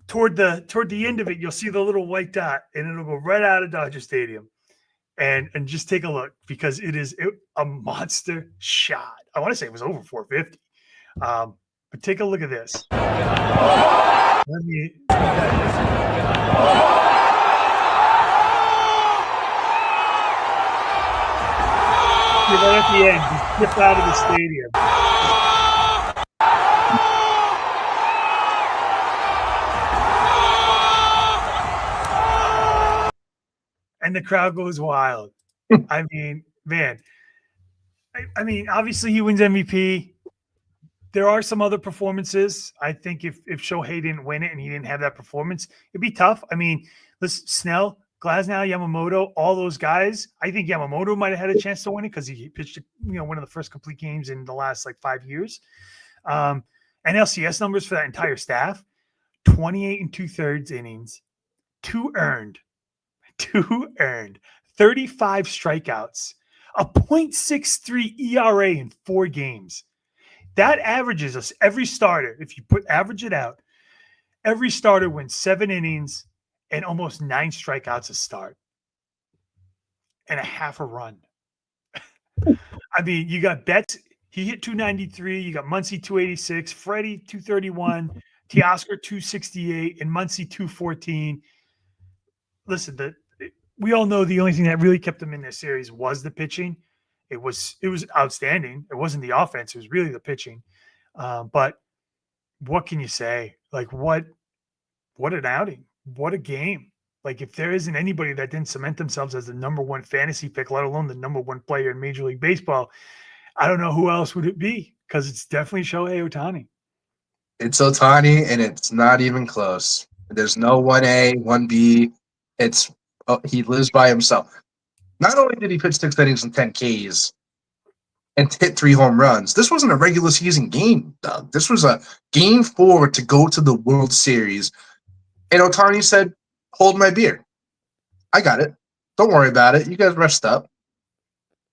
toward the end of it, you'll see the little white dot, and it'll go right out of Dodger Stadium. And just take a look, because it is a monster shot. I want to say it was over 450. But take a look at this. Let me. Right at the end, he slipped out of the stadium. And the crowd goes wild. I mean, man. I mean, obviously he wins MVP. There are some other performances. I think if Shohei didn't win it and he didn't have that performance, it'd be tough. I mean, listen, Snell, Glasnow, Yamamoto, all those guys. I think Yamamoto might have had a chance to win it because he pitched, one of the first complete games in the last 5 years. And LCS numbers for that entire staff: 28 and 2/3 innings, 2 earned, 35 strikeouts, a .63 ERA in 4 games. That averages us every starter. If you average it out, every starter wins 7 innings and almost 9 strikeouts a start and a half a run. I mean, you got Betts, he hit 293. You got Muncy 286, Freddie 231, Teoscar 268, and Muncy 214. Listen, we all know the only thing that really kept them in this series was the pitching. It was outstanding. It wasn't the offense. It was really the pitching. But what can you say? What an outing. What a game. If there isn't anybody that didn't cement themselves as the number 1 fantasy pick, let alone the number 1 player in Major League Baseball, I don't know who else would it be, because it's definitely Shohei Ohtani.
It's Ohtani, and it's not even close. There's no 1A, 1B. He lives by himself. Not only did he pitch 6 innings and 10 Ks and hit 3 home runs, this wasn't a regular season game, Doug. This was a game 4 to go to the World Series. And Ohtani said, "Hold my beer. I got it. Don't worry about it. You guys rest up."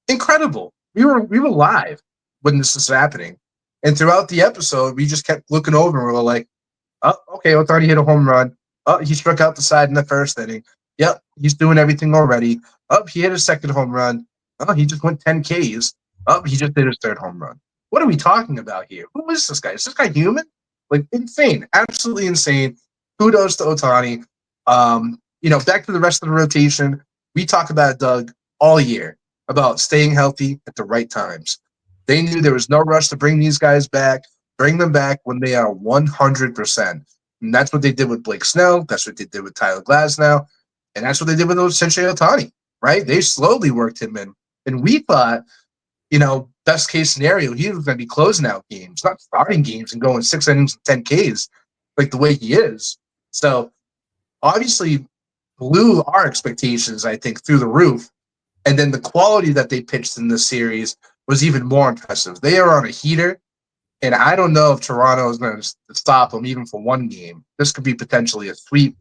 Incredible. We were live when this was happening. And throughout the episode, we just kept looking over and we were like, "Oh, okay, Ohtani hit a home run. Oh, he struck out the side in the first inning. Yep, he's doing everything already. Oh, he hit his second home run. Oh, he just went 10 Ks. Oh, he just hit his 3rd home run. What are we talking about here? Who is this guy? Is this guy human? Insane. Absolutely insane. Kudos to Ohtani. Back to the rest of the rotation. We talk about it, Doug, all year about staying healthy at the right times. They knew there was no rush to bring these guys back. Bring them back when they are 100%. And that's what they did with Blake Snell. That's what they did with Tyler Glasnow. And that's what they did with Shohei Ohtani, right? They slowly worked him in. And we thought, best case scenario, he was going to be closing out games, not starting games and going 6 innings and 10 Ks like the way he is. So obviously blew our expectations, I think, through the roof. And then the quality that they pitched in this series was even more impressive. They are on a heater, and I don't know if Toronto is going to stop them even for 1 game. This could be potentially a sweep.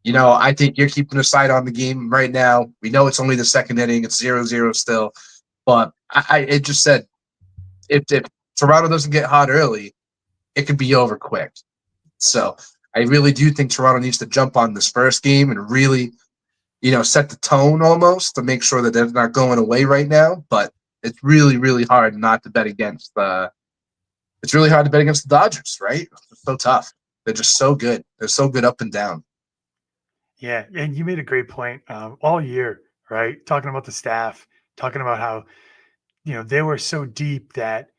I think you're keeping a sight on the game right now. We know it's only the 2nd inning. It's 0-0 still. But it just said if Toronto doesn't get hot early, it could be over quick. So I really do think Toronto needs to jump on this first game and really, set the tone almost to make sure that they're not going away right now. But it's really, really hard not to bet against it's really hard to bet against the Dodgers, right? It's so tough. They're just so good. They're so good up and down.
Yeah, and you made a great point all year, right? Talking about the staff, talking about how, they were so deep that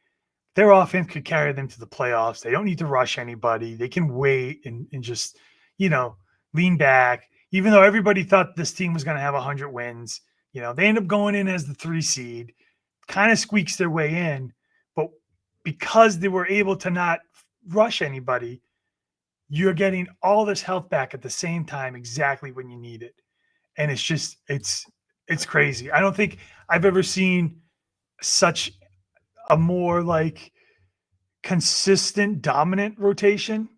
their offense could carry them to the playoffs. They don't need to rush anybody. They can wait and just, lean back. Even though everybody thought this team was going to have 100 wins, they end up going in as the 3 seed, kind of squeaks their way in. But because they were able to not rush anybody, you're getting all this health back at the same time, exactly when you need it. And it's just, it's crazy. I don't think I've ever seen such a more consistent, dominant rotation.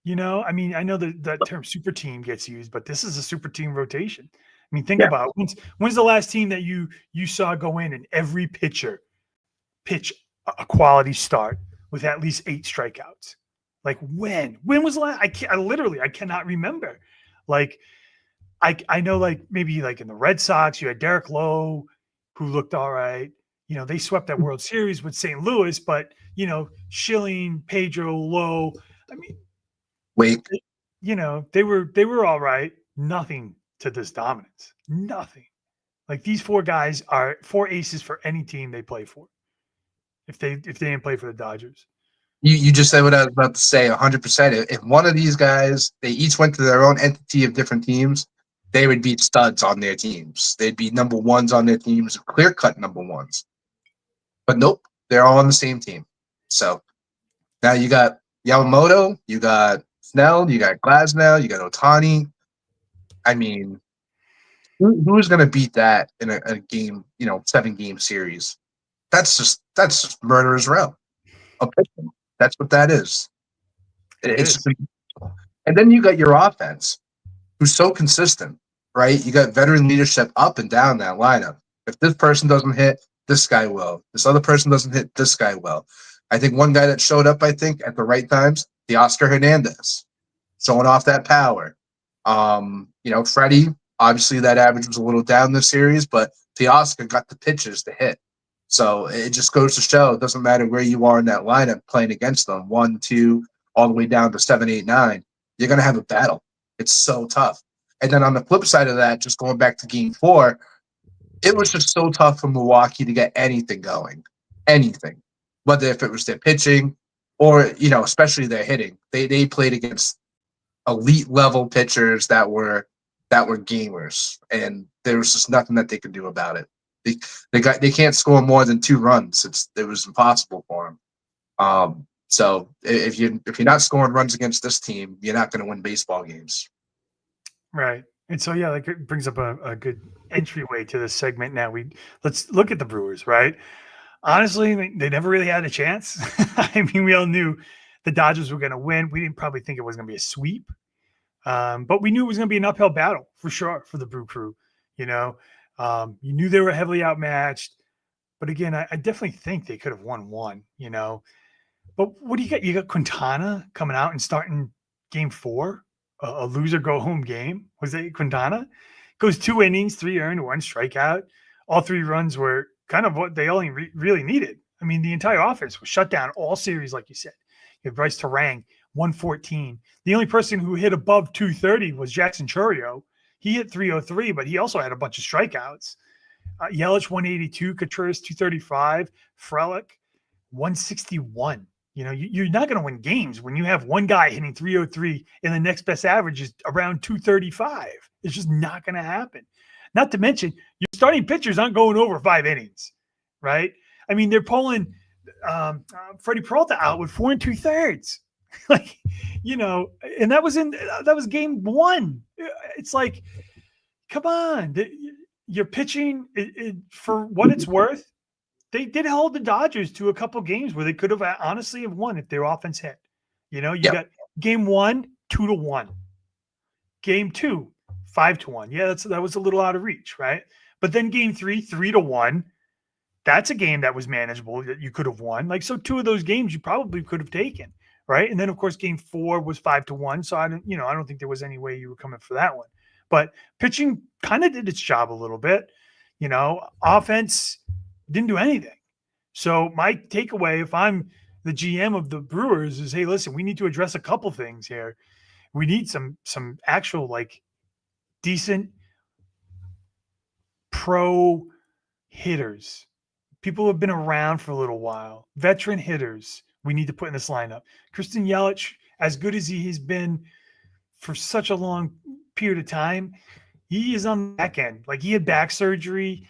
I mean, I know that term super team gets used, but this is a super team rotation. I mean, think about it. When's the last team that you saw go in and every pitcher pitch a quality start with at least 8 strikeouts? Like when? When was the last? I cannot remember. Like I know like maybe like in the Red Sox, you had Derek Lowe, who looked all right. You know, they swept that World Series with St. Louis, but you know, Schilling, Pedro, Lowe. I mean,
Wait,
you know, they were all right. Nothing to this dominance. Nothing. Like these four guys are four aces for any team they play for. If they didn't play for the Dodgers.
you just said what I was about to say. 100%. If one of these guys, they each went to their own entity of different teams, they would be studs on their teams. They'd be number ones on their teams, clear cut number ones. But nope, they're all on the same team. So now you got Yamamoto, you got Snell, you got Glasnow, you got Otani. I mean, who's going to beat that in a game, 7-game series? That's just murderer's row. Okay, that's what that is. It's
is.
and then you got your offense, who's so consistent, right? You got veteran leadership up and down that lineup. If this person doesn't hit, this guy will. This other person doesn't hit, this guy will. I think one guy that showed up, at the right times, the Oscar Hernandez, showing off that power. Freddie, obviously that average was a little down this series, but Teoscar got the pitches to hit. So it just goes to show it doesn't matter where you are in that lineup playing against them, 1, 2, all the way down to 7, 8, 9. You're going to have a battle. It's so tough. And then on the flip side of that, just going back to game 4, it was just so tough for Milwaukee to get anything going, anything, whether if it was their pitching or, especially their hitting. They played against elite level pitchers that were gamers, and there was just nothing that they could do about it. They can't score more than 2 runs. It was impossible for them. So if you're not scoring runs against this team, you're not going to win baseball games.
Right. And so, yeah, like it brings up a good entryway to this segment. Now let's look at the Brewers, right? Honestly, they never really had a chance. I mean, we all knew the Dodgers were going to win. We didn't probably think it was going to be a sweep, but we knew it was going to be an uphill battle for sure for the Brew Crew. You knew they were heavily outmatched, but again, I definitely think they could have won one. But what do you got? You got Quintana coming out and starting game 4, a loser go home game. Was that Quintana? Goes 2 innings, 3 earned, 1 strikeout. All 3 runs were kind of what they only really needed. I mean, the entire offense was shut down all series, like you said. You had Bryce Terang, 114. The only person who hit above 230 was Jackson Chourio. He hit 303, but he also had a bunch of strikeouts. Yelich, 182. Contreras, 235. Frelick, 161. You're not going to win games when you have one guy hitting 303 and the next best average is around 235. It's just not going to happen. Not to mention, your starting pitchers aren't going over 5 innings, right? I mean, they're pulling Freddie Peralta out with 4 2/3. And that was game 1. It's like, come on, you're pitching for what it's worth. They did hold the Dodgers to a couple games where they could have honestly have won if their offense hit. You got game 1, 2-1. Game 2, 5-1. Yeah, that was a little out of reach, right? But then game 3, 3-1. That's a game that was manageable that you could have won. Like, so 2 of those games you probably could have taken, right? And then of course game 4 was 5-1. So I don't think there was any way you were coming for that one. But pitching kind of did its job a little bit. Offense didn't do anything. So my takeaway, if I'm the GM of the Brewers, is, hey, listen, we need to address a couple things here. We need some actual decent pro hitters, people who have been around for a little while, veteran hitters we need to put in this lineup. Christian Yelich, as good as he has been for such a long period of time, he is on the back end. Like, he had back surgery.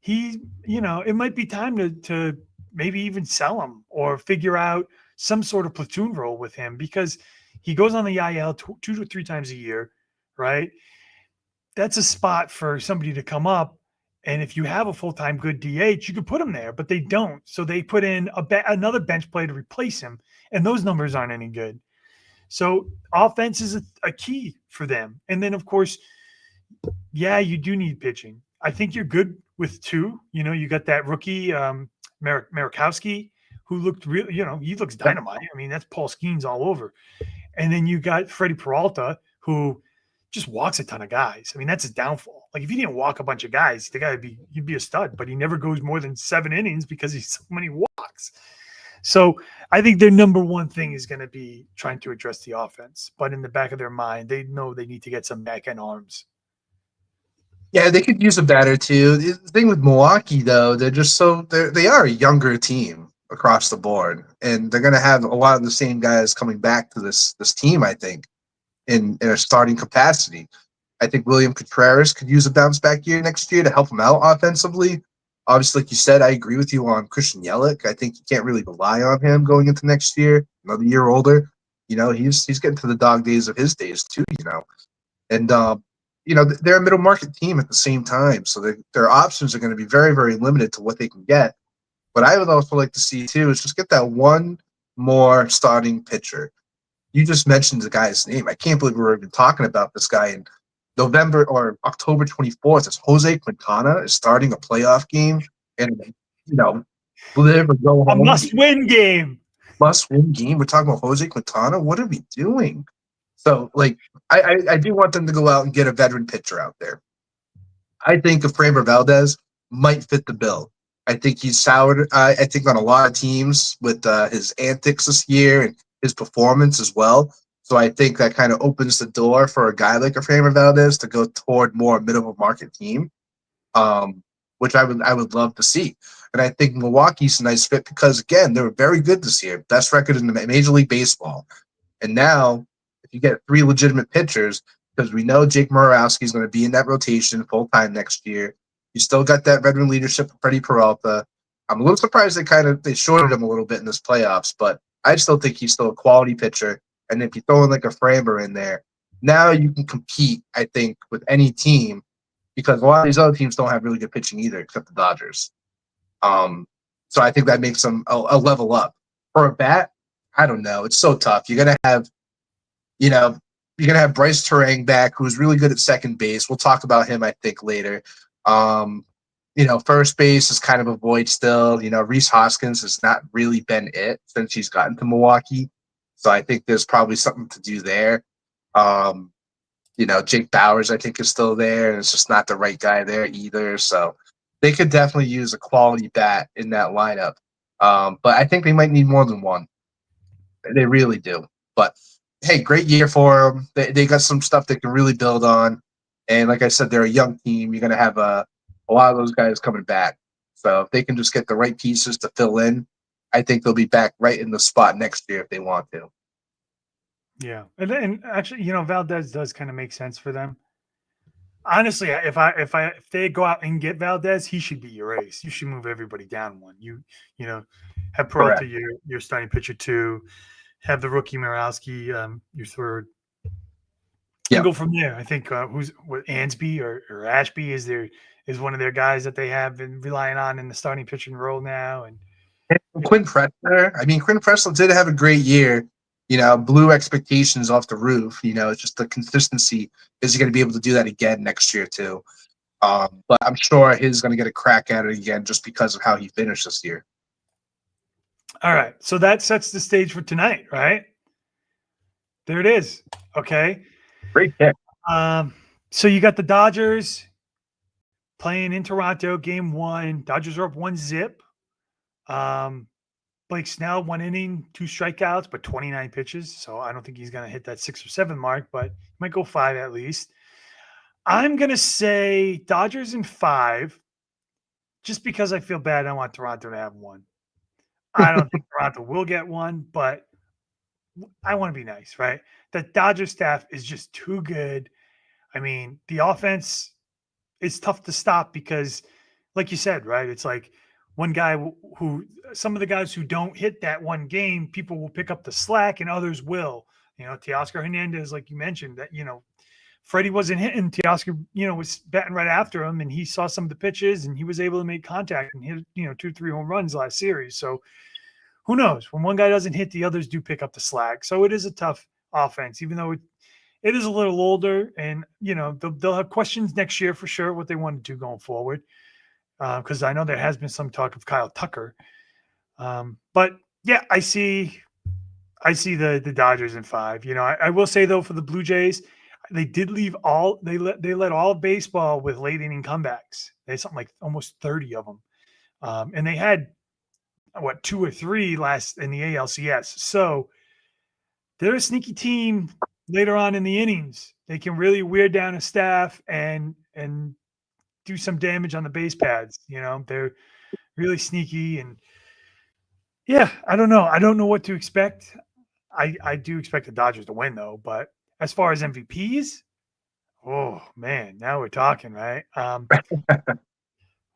It might be time to maybe even sell him or figure out some sort of platoon role with him, because he goes on the IL 2 to 3 times a year, right? That's a spot for somebody to come up. And if you have a full-time good DH, you could put him there, but they don't. So they put in another bench player to replace him, and those numbers aren't any good. So offense is a key for them. And then, of course, you do need pitching. I think you're good with 2. You got that rookie, Marakowski, who looked real, he looks dynamite. I mean, that's Paul Skeens all over. And then you got Freddie Peralta, who just walks a ton of guys. I mean, that's his downfall. Like if he didn't walk a bunch of guys, he'd be a stud, but he never goes more than 7 innings because he's so many walks. So I think their number one thing is going to be trying to address the offense. But in the back of their mind, they know they need to get some back end arms.
Yeah, they could use a batter too. The thing with Milwaukee, though, they are a younger team across the board, and they're going to have a lot of the same guys coming back to this team. I think in a starting capacity. I think William Contreras could use a bounce back year next year to help him out offensively. Obviously, like you said, I agree with you on Christian Yelich. I think you can't really rely on him going into next year. Another year older, he's getting to the dog days of his days too. And they're a middle market team at the same time, so their options are going to be very, very limited to what they can get. What I would also like to see too is just get that one more starting pitcher. You just mentioned the guy's name. I can't believe we're even talking about this guy in November or October 24th. As Jose Quintana is starting a playoff game, and live or go home.
A must-win game.
Must-win game. We're talking about Jose Quintana. What are we doing? So, I do want them to go out and get a veteran pitcher out there. I think Efraim Valdez might fit the bill. I think he's soured. I think on a lot of teams with his antics this year and his performance as well. So I think that kind of opens the door for a guy like Efraim Valdez to go toward more middle market team, which I would love to see. And I think Milwaukee's a nice fit because, again, they were very good this year. Best record in the Major League Baseball. And now, if you get 3 legitimate pitchers, because we know Jake Murawski is going to be in that rotation full-time next year, you still got that veteran leadership of Freddie Peralta. I'm a little surprised they shorted him a little bit in this playoffs, but I still think he's still a quality pitcher. And if you throw in like a Framber in there, now you can compete, I think, with any team because a lot of these other teams don't have really good pitching either, except the Dodgers. So I think that makes them a level up. For a bat, I don't know. It's so tough. You're gonna have Bryce Terang back, who's really good at second base. We'll talk about him, I think, later. First base is kind of a void still. Rhys Hoskins has not really been it since he's gotten to Milwaukee. So I think there's probably something to do there. Jake Bowers, I think, is still there, and it's just not the right guy there either. So they could definitely use a quality bat in that lineup. But I think they might need more than one. They really do. But, hey, great year for them. They got some stuff they can really build on. And like I said, they're a young team. You're going to have a lot of those guys coming back. So if they can just get the right pieces to fill in, I think they'll be back right in the spot next year if they want to.
Yeah. And actually, Valdez does kind of make sense for them. Honestly, if they go out and get Valdez, he should be your ace. You should move everybody down one. Have Peralta your starting pitcher 2, have the rookie Murawski your 3rd.
Yeah.
And go from there. I think Ansby or Ashby is one of their guys that they have been relying on in the starting pitching role now. And
Quinn Pressler. I mean, Quinn Pressler did have a great year. Blew expectations off the roof. It's just the consistency. Is he going to be able to do that again next year too? But I'm sure he's going to get a crack at it again just because of how he finished this year.
All right. So that sets the stage for tonight, right? There it is. Okay.
Great pick.
So you got the Dodgers playing in Toronto, game 1. Dodgers are up 1-0. Blake Snell, 1 inning, 2 strikeouts, but 29 pitches. So I don't think he's going to hit that 6 or 7 mark, but he might go 5 at least. I'm going to say Dodgers in 5, just because I feel bad. I want Toronto to have 1. I don't think Toronto will get 1, but I want to be nice, right? The Dodger staff is just too good. I mean, the offense is tough to stop because, like you said, right? It's like one guy some of the guys who don't hit that one game, people will pick up the slack and others will. Teoscar Hernandez, like you mentioned, that, Freddie wasn't hitting. Teoscar, was batting right after him, and he saw some of the pitches, and he was able to make contact and hit, 2-3 home runs last series. So who knows? When one guy doesn't hit, the others do pick up the slack. So it is a tough offense, even though it is a little older, and they'll have questions next year for sure what they want to do going forward. Because I know there has been some talk of Kyle Tucker. But yeah, I see the Dodgers in 5. You know, I will say though, for the Blue Jays, they did leave all they let all of baseball with late inning comebacks. They had something like almost 30 of them, and they had what 2 or 3 last in the ALCS. So they're a sneaky team later on in the innings. They can really wear down a staff and do some damage on the base pads. You know, they're really sneaky and yeah, I don't know. I don't know what to expect. I do expect the Dodgers to win though, but as far as MVPs, oh man, now we're talking, right?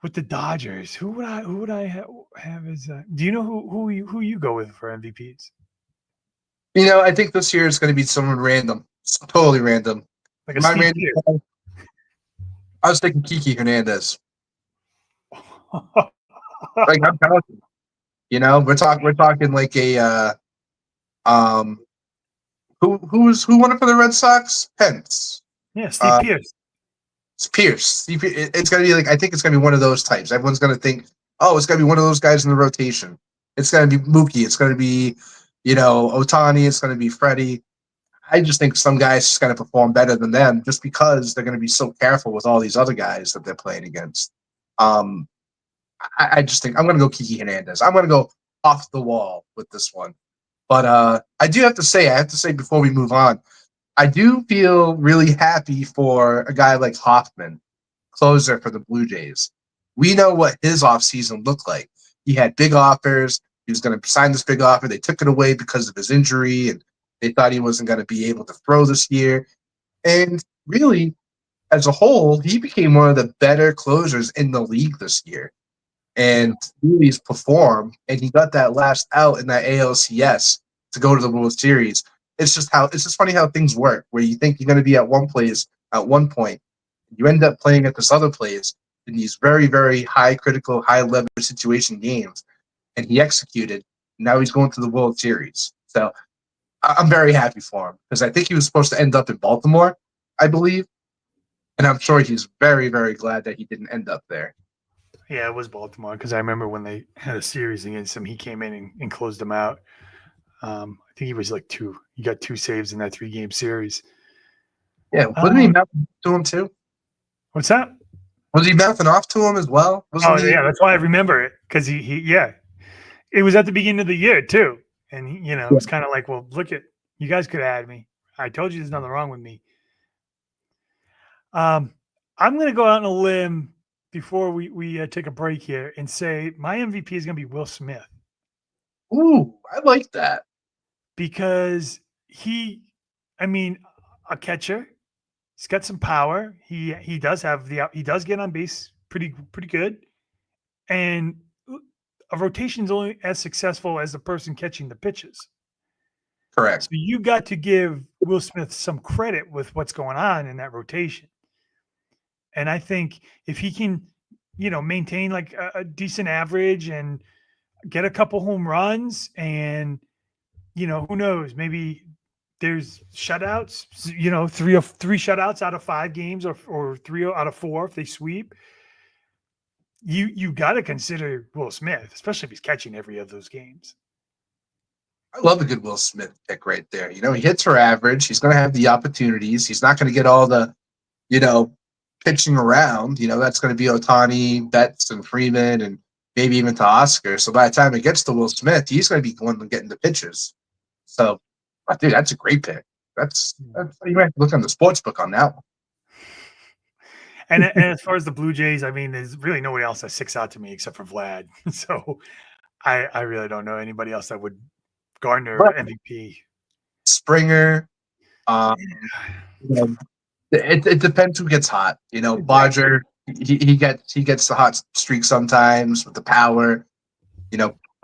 With the Dodgers, who would I have as? Do you know who you go with for MVPs?
You know, I think this year is going to be someone random, totally random.
Like a
My
Steve
random
Pierce.
guy, I was thinking Kiki Hernandez. Like I'm telling you, you know, we're talking like a who won it for the Red Sox? Pence.
Yeah, Steve Pierce.
It's Pierce. It's gonna be like I think it's gonna be one of those types. Everyone's gonna think, oh, it's gonna be one of those guys in the rotation. It's gonna be Mookie. It's gonna be, you know, Otani. It's gonna be Freddie. I just think some guys just gonna perform better than them just because they're gonna be so careful with all these other guys that they're playing against. I just think I'm gonna go Kiki Hernandez. I'm gonna go off the wall with this one. But I have to say before we move on, I do feel really happy for a guy like Hoffman, closer for the Blue Jays. We know what his offseason looked like. He had big offers. He was going to sign this big offer. They took it away because of his injury, and they thought he wasn't going to be able to throw this year. And really, as a whole, he became one of the better closers in the league this year. And really has performed, and he got that last out in that ALCS to go to the World Series. It's just funny how things work, where you think you're going to be at one place at one point, you end up playing at this other place in these very, very high critical, high leverage situation games, and he executed. Now he's going to the World Series. So I'm very happy for him because I think he was supposed to end up in Baltimore, I believe, and I'm sure he's very, very glad that he didn't end up there.
Yeah, it was Baltimore because I remember when they had a series against him, he came in and closed them out. I think he was like 2. He got 2 saves in that 3-game series.
Yeah, wasn't he mouthing to him too?
What's that?
Was he mouthing off to him as well?
Yeah, that's why I remember it because he it was at the beginning of the year too, and he, it was kind of like, well, look at you guys could have had me. I told you there's nothing wrong with me. I'm going to go out on a limb before we take a break here and say my MVP is going to be Will Smith.
Ooh, I like that.
Because a catcher, he's got some power. He does get on base pretty good. And a rotation is only as successful as the person catching the pitches.
Correct.
So you got to give Will Smith some credit with what's going on in that rotation. And I think if he can, maintain like a decent average and get a couple home runs and, who knows, maybe there's shutouts, 3 shutouts out of 5 games or 3 out of 4 if they sweep. You got to consider Will Smith, especially if he's catching every of those games.
I love a good Will Smith pick right there. He hits for average. He's going to have the opportunities. He's not going to get all the, pitching around. That's going to be Otani, Betts, and Freeman, and maybe even to Oscar. So by the time it gets to Will Smith, he's going to be the one getting the pitches. So, dude, that's a great pick. That's you might have to look on the sports book on that one.
And as far as the Blue Jays, there's really nobody else that sticks out to me except for Vlad. So I really don't know anybody else that would garner MVP.
Springer. It depends who gets hot. Bodger, he gets the hot streak sometimes with the power.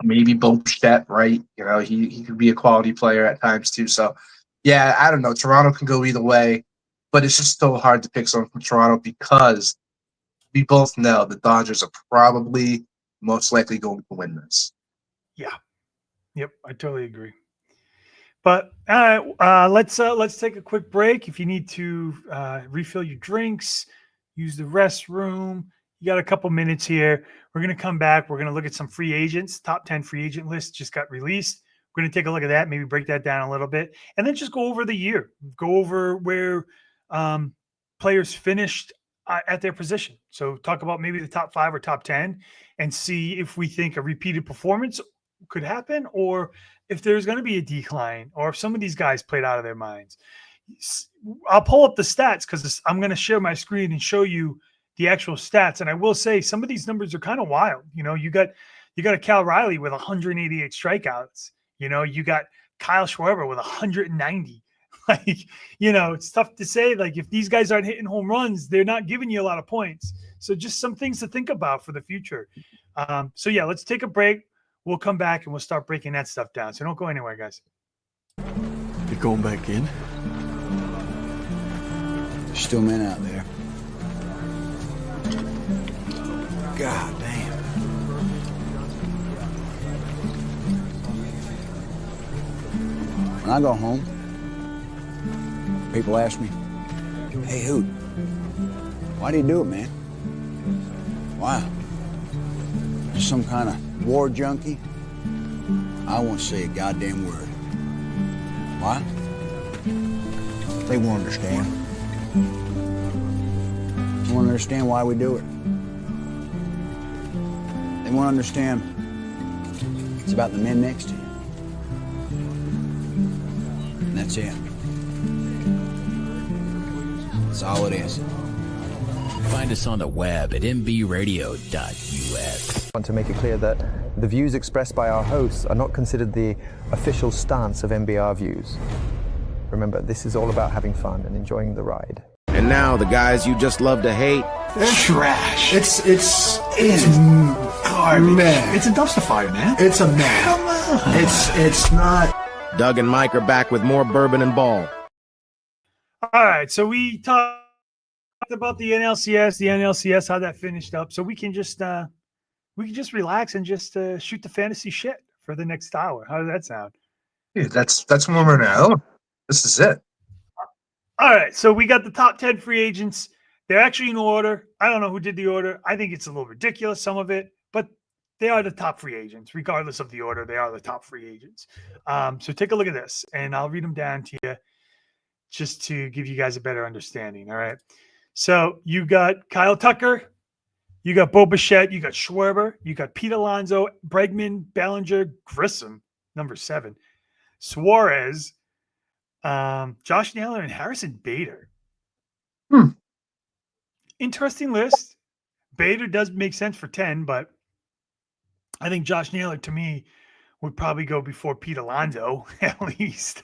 Maybe Bichette, right? He could be a quality player at times too. So, yeah, I don't know. Toronto can go either way, but it's just still hard to pick someone from Toronto because we both know the Dodgers are probably most likely going to win this.
Yeah. Yep, I totally agree. But let's take a quick break. If you need to refill your drinks, use the restroom, you got a couple minutes here. We're going to come back. We're going to look at some free agents. Top 10 free agent list just got released. We're going to take a look at that, maybe break that down a little bit, and then just go over the year, go over where players finished at their position. So talk about maybe the top 5 or top 10 and see if we think a repeated performance could happen, or if there's going to be a decline, or if some of these guys played out of their minds. I'll pull up the stats because I'm going to share my screen and show you the actual stats. And I will say some of these numbers are kind of wild. You know, you got a Cal Riley with 188 strikeouts. You know, you got Kyle Schwarber with 190. Like, you know, it's tough to say, like, if these guys aren't hitting home runs, they're not giving you a lot of points. So just some things to think about for the future. So yeah, let's take a break. We'll come back and we'll start breaking that stuff down. So don't go anywhere, guys.
You're going back in?
There's still men out there. God damn. When I go home, people ask me, "Hey, Hoot, why do you do it, man? Why? Just some kind of war junkie?" I won't say a goddamn word. Why? They won't understand. They won't understand why we do it. They won't understand it's about the men next to you. And that's it. That's all it is.
Find us on the web at mbradio.us.
I want to make it clear that the views expressed by our hosts are not considered the official stance of MBR Views. Remember, this is all about having fun and enjoying the ride.
And now the guys you just love to hate.
Trash. It's
garbage.
Man.
It's a dumpster fire, man.
It's a man.
Come on.
It's not.
Doug and Mike are back with more Bourbon and Ball.
All right, so we talked about the NLCS, how that finished up. So we can just relax and just shoot the fantasy shit for the next hour. How does that sound?
Yeah, that's when we're now. This is it.
All right, so we got the top 10 free agents. They're actually in order. I don't know who did the order. I think it's a little ridiculous, some of it, but they are the top free agents. Regardless of the order, they are the top free agents. So take a look at this, and I'll read them down to you just to give you guys a better understanding, all right? So you got Kyle Tucker, you got Bo Bichette, you got Schwarber, you got Pete Alonso, Bregman, Bellinger, Grissom, number 7, Suarez, Josh Naylor, and Harrison Bader. Interesting list. Bader does make sense for 10, but I think Josh Naylor, to me, would probably go before Pete Alonso, at least.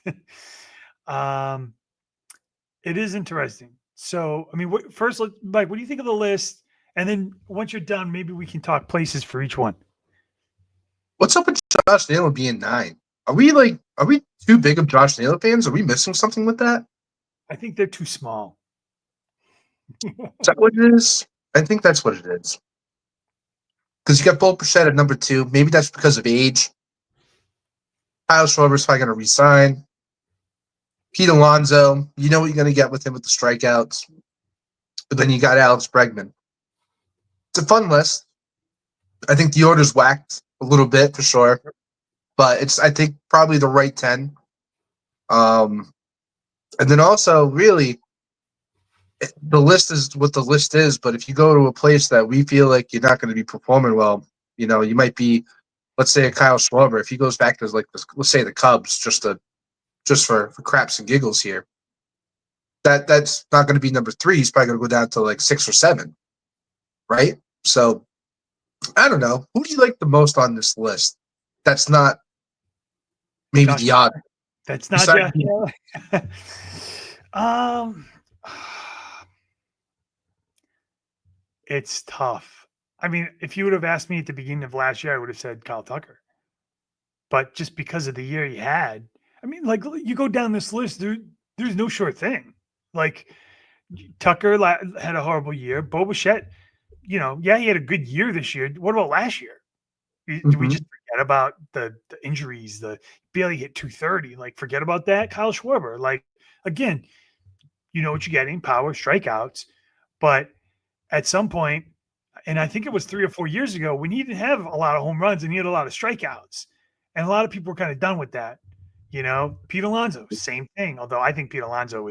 It is interesting. So, I mean, first, Mike, what do you think of the list? And then once you're done, maybe we can talk places for each one.
What's up with Josh Naylor being 9? Are we too big of Josh Naylor fans? Are we missing something with that?
I think they're too small.
Is that what it is? I think that's what it is. Because you got Bo Bichette at number 2. Maybe that's because of age. Kyle Schwarber's probably going to resign. Pete Alonso, you know what you're going to get with him with the strikeouts. But then you got Alex Bregman. It's a fun list. I think the order's whacked a little bit for sure. But it's, I think, probably the right 10. And then also, really, the list is what the list is. But if you go to a place that we feel like you're not going to be performing well, you know, you might be, let's say, a Kyle Schwarber. If he goes back to, like, let's say the Cubs, just for craps and giggles here, that's not going to be number 3. He's probably going to go down to like 6 or 7, right? So I don't know. Who do you like the most on this list? That's not maybe
Josh,
the odd.
That's not Josh Naylor. It's tough. I mean, if you would have asked me at the beginning of last year, I would have said Kyle Tucker. But just because of the year he had, I mean, like, you go down this list, there's no sure thing. Like, Tucker had a horrible year. Bo Bichette, you know, yeah, he had a good year this year. What about last year? Do we just forget about the injuries? The barely hit 230. Like, forget about that. Kyle Schwarber, like, again, you know what you're getting: power, strikeouts. But at some point, And I think it was 3 or 4 years ago when he didn't have a lot of home runs and he had a lot of strikeouts. And a lot of people were kind of done with that. You know, Pete Alonso, same thing. Although I think Pete Alonso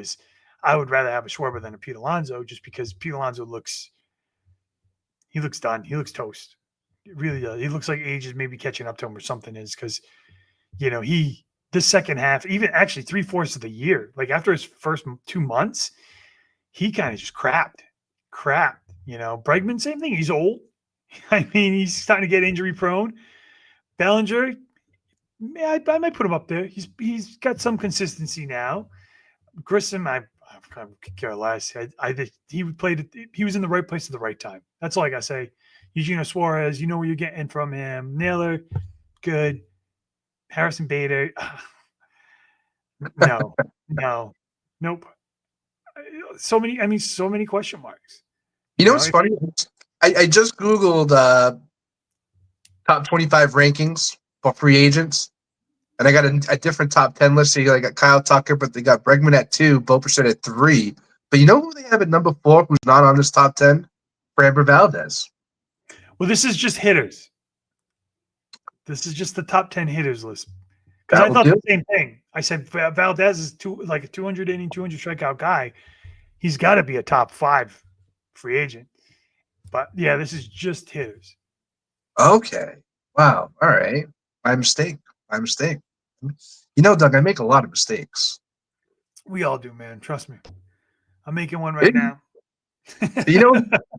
I would rather have a Schwarber than a Pete Alonso just because Pete Alonso looks done. He looks toast. It really does. He looks like age is maybe catching up to him or something is because, you know, this second half, even actually 3/4 of the year, like after his first 2 months, he kind of just crapped. You know, Bregman, same thing. He's old. I mean, he's starting to get injury prone. Bellinger, yeah, I might put him up there. He's got some consistency now. Grissom, I could care less. He was in the right place at the right time. That's all I gotta say. Eugenio Suarez, you know what you're getting from him. Naylor, good. Harrison Bader, nope. So many question marks.
You know what's funny? I just Googled top 25 rankings for free agents, and I got a different top 10 list. So you got Kyle Tucker, but they got Bregman at 2, Bo Bichette at 3. But you know who they have at number 4 who's not on this top 10? Framber Valdez.
Well, this is just hitters. This is just the top 10 hitters list. Because I thought the same thing. I said Valdez is like a 200 inning, 200 strikeout guy. He's got to be a top 5 free agent. But yeah, this is just hitters.
Okay. Wow. All right. My mistake. You know, Doug, I make a lot of mistakes.
We all do, man. Trust me. I'm making one right now.
you know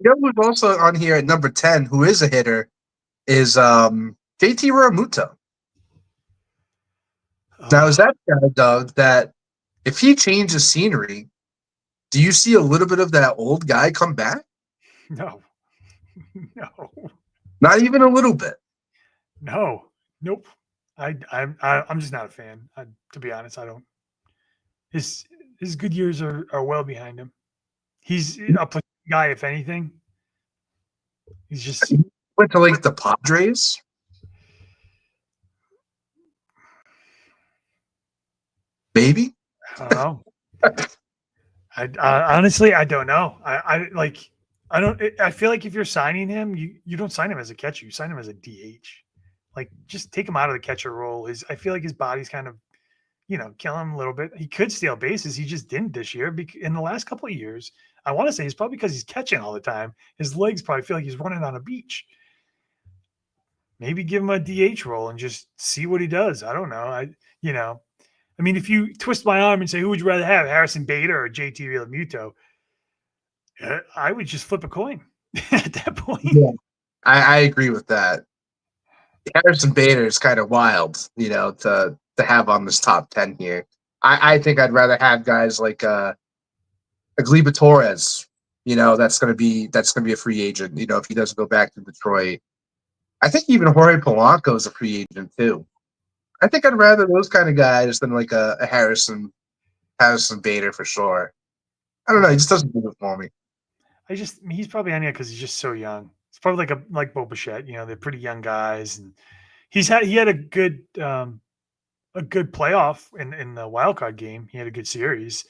who's also on here at number 10, who is a hitter, is JT Realmuto. Now, is that guy, Doug, that if he changes scenery, do you see a little bit of that old guy come back?
No.
Not even a little bit.
No. Nope. I'm just not a fan. To be honest, I don't. His good years are well behind him. He's a platoon guy, if anything. He's just
he went to like the Padres. Maybe.
I don't know. I honestly, I don't know. I feel like if you're signing him, you don't sign him as a catcher. You sign him as a DH. Like, just take him out of the catcher role. I feel like his body's kind of, killing him a little bit. He could steal bases. He just didn't this year. In the last couple of years, I want to say it's probably because he's catching all the time. His legs probably feel like he's running on a beach. Maybe give him a DH role and just see what he does. I don't know. I mean, if you twist my arm and say, who would you rather have, Harrison Bader or JT Realmuto? I would just flip a coin at that point.
Yeah, I agree with that. Harrison Bader is kind of wild, to have on this top 10 here. I think I'd rather have guys like Gleyber Torres. That's gonna be a free agent. If he doesn't go back to Detroit, I think even Jorge Polanco is a free agent too. I think I'd rather those kind of guys than like a Harrison Bader for sure. I don't know. He just doesn't do it for me.
He's probably on here because he's just so young. It's probably like Bo Bichette. They're pretty young guys, and he had a good playoff in the wild card game. He had a good series.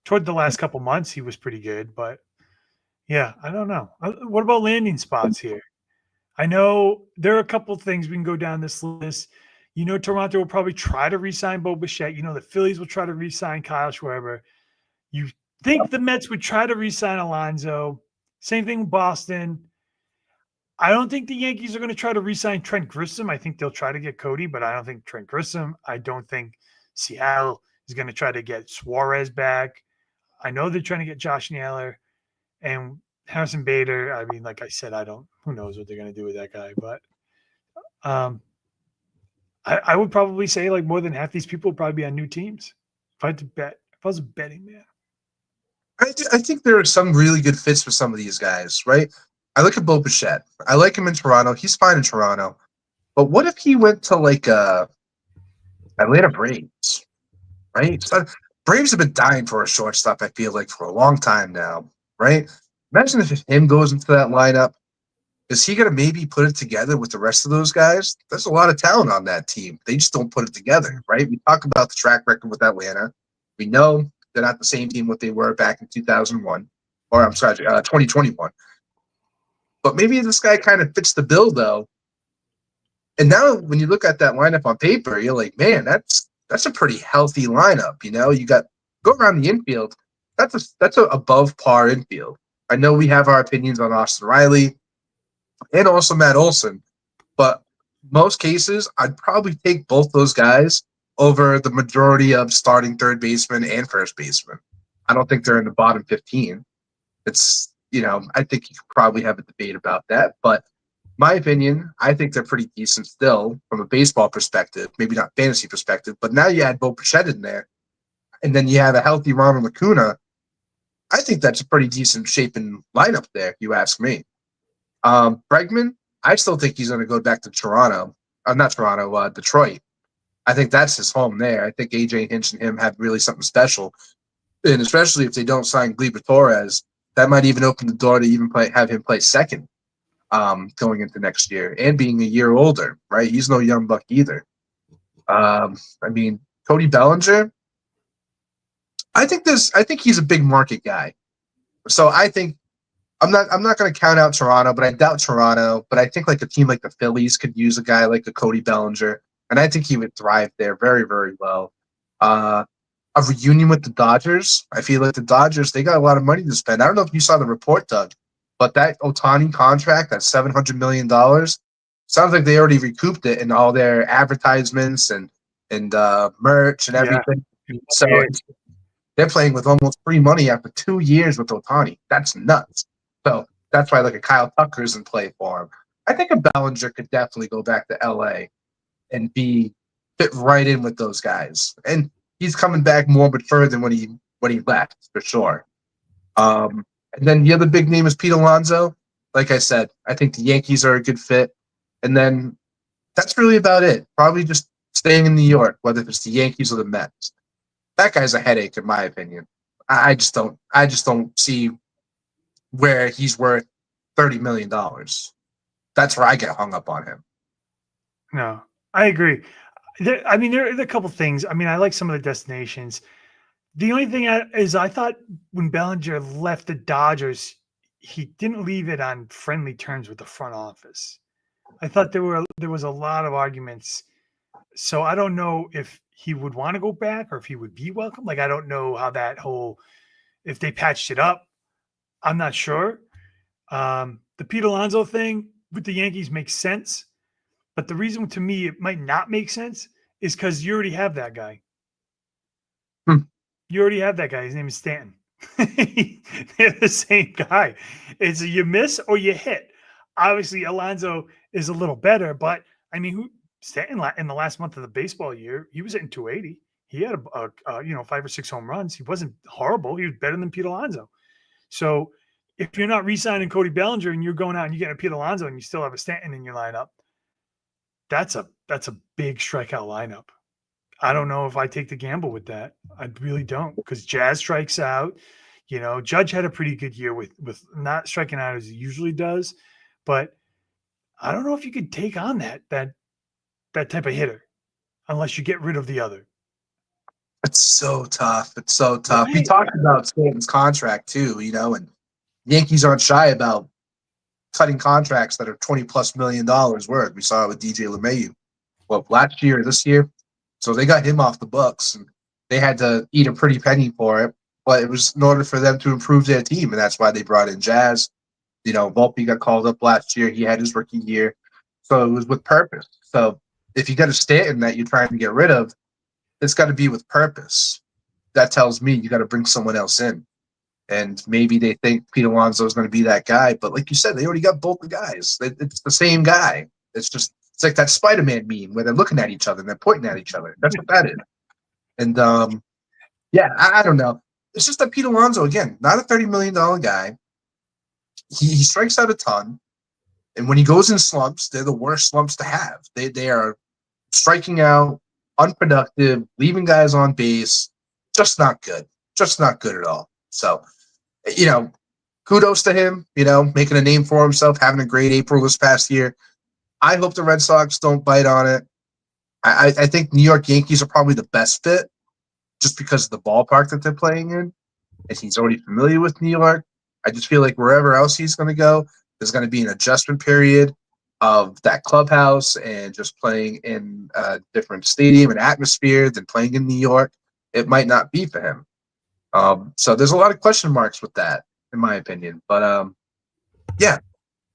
Toward the last couple months, he was pretty good, but yeah, I don't know. What about landing spots here? I know there are a couple things we can go down this list. Toronto will probably try to re-sign Bo Bichette. The Phillies will try to re-sign Kyle Schwarber. You think the Mets would try to re-sign Alonso. Same thing with Boston. I don't think the Yankees are going to try to re-sign Trent Grisham. I think they'll try to get Cody, but I don't think Trent Grisham. I don't think Seattle is going to try to get Suarez back. I know they're trying to get Josh Naylor and Harrison Bader. I mean, like I said, who knows what they're going to do with that guy, but I would probably say like more than half these people would probably be on new teams. If I had to bet, if I was a betting man.
I think there are some really good fits for some of these guys, right? I look at Bo Bichette. I like him in Toronto. He's fine in Toronto. But what if he went to like Atlanta Braves, right? Braves have been dying for a shortstop, I feel like, for a long time now, right? Imagine if him goes into that lineup. Is he going to maybe put it together with the rest of those guys? There's a lot of talent on that team. They just don't put it together, right? We talk about the track record with Atlanta. We know they're not the same team what they were back in 2001. Or, I'm sorry, 2021. But maybe this guy kind of fits the bill, though. And now when you look at that lineup on paper, you're like, man, that's a pretty healthy lineup. You got go around the infield. That's a above par infield. I know we have our opinions on Austin Riley and also Matt Olson, but most cases, I'd probably take both those guys over the majority of starting third baseman and first baseman. I don't think they're in the bottom 15. It's, I think you could probably have a debate about that. But my opinion, I think they're pretty decent still from a baseball perspective, maybe not fantasy perspective. But now you add Bo Bichette in there, and then you have a healthy Ronald Acuna. I think that's a pretty decent shaping lineup there, if you ask me. Bregman, I still think he's going to go back to Toronto. Not Toronto, Detroit. I think that's his home there. I think AJ Hinch and him have really something special. And especially if they don't sign Gleyber Torres, that might even open the door to even have him play second going into next year and being a year older, right? He's no young buck either. Cody Bellinger, I think he's a big market guy. So I think I'm not going to count out Toronto, but I doubt Toronto. But I think like a team like the Phillies could use a guy like a Cody Bellinger, and I think he would thrive there very, very well. A reunion with the Dodgers. I feel like the Dodgers, they got a lot of money to spend. I don't know if you saw the report, Doug, but that Ohtani contract, that $700 million, sounds like they already recouped it in all their advertisements and merch and everything. Yeah. So they're playing with almost free money after 2 years with Ohtani. That's nuts. So that's why like a Kyle Tucker's in play for him. I think a Bellinger could definitely go back to LA and fit right in with those guys. And he's coming back more mature than when he left, for sure. And then the other big name is Pete Alonso. Like I said, I think the Yankees are a good fit. And then that's really about it. Probably just staying in New York, whether it's the Yankees or the Mets. That guy's a headache, in my opinion. I just don't see where he's worth $30 million. That's where I get hung up on him.
No, I agree. There are a couple things. I like some of the destinations. The only thing is I thought when Bellinger left the Dodgers, he didn't leave it on friendly terms with the front office. I thought there was a lot of arguments. So I don't know if he would want to go back or if he would be welcome. Like, I don't know how if they patched it up, I'm not sure. The Pete Alonso thing with the Yankees makes sense. But the reason to me it might not make sense is because you already have that guy. You already have that guy. His name is Stanton. They're the same guy. It's you miss or you hit. Obviously, Alonso is a little better, but Stanton in the last month of the baseball year, he was hitting 280. He had 5 or 6 home runs. He wasn't horrible. He was better than Pete Alonso. So if you're not re-signing Cody Bellinger and you're going out and you get a Pete Alonso and you still have a Stanton in your lineup, that's a big strikeout lineup. I don't know if I take the gamble with that. I really don't, because Jazz strikes out. Judge had a pretty good year with not striking out as he usually does, but I don't know if you could take on that type of hitter unless you get rid of the other.
It's so tough. It's so tough. Right. We talked about Stanton's contract too, and Yankees aren't shy about cutting contracts that are $20+ million worth. We saw it with DJ LeMahieu, last year, this year. So they got him off the books, and they had to eat a pretty penny for it. But it was in order for them to improve their team, and that's why they brought in Jazz. Volpe got called up last year. He had his rookie year. So it was with purpose. So if you got a Stanton that you're trying to get rid of, it's got to be with purpose. That tells me you got to bring someone else in. And maybe they think Pete Alonso is going to be that guy. But like you said, they already got both the guys. It's the same guy. It's like that Spider-Man meme where they're looking at each other and they're pointing at each other. That's what that is. And, I don't know. It's just that Pete Alonso, again, not a $30 million guy. He strikes out a ton. And when he goes in slumps, they're the worst slumps to have. They are striking out, unproductive, leaving guys on base. Just not good. Just not good at all. So, kudos to him, making a name for himself, having a great April this past year. I hope the Red Sox don't bite on it. I think New York Yankees are probably the best fit just because of the ballpark that they're playing in. And he's already familiar with New York. I just feel like wherever else he's going to go, There's going to be an adjustment period of that clubhouse and just playing in a different stadium and atmosphere than playing in New York. It might not be for him. So there's a lot of question marks with that, in my opinion. But yeah,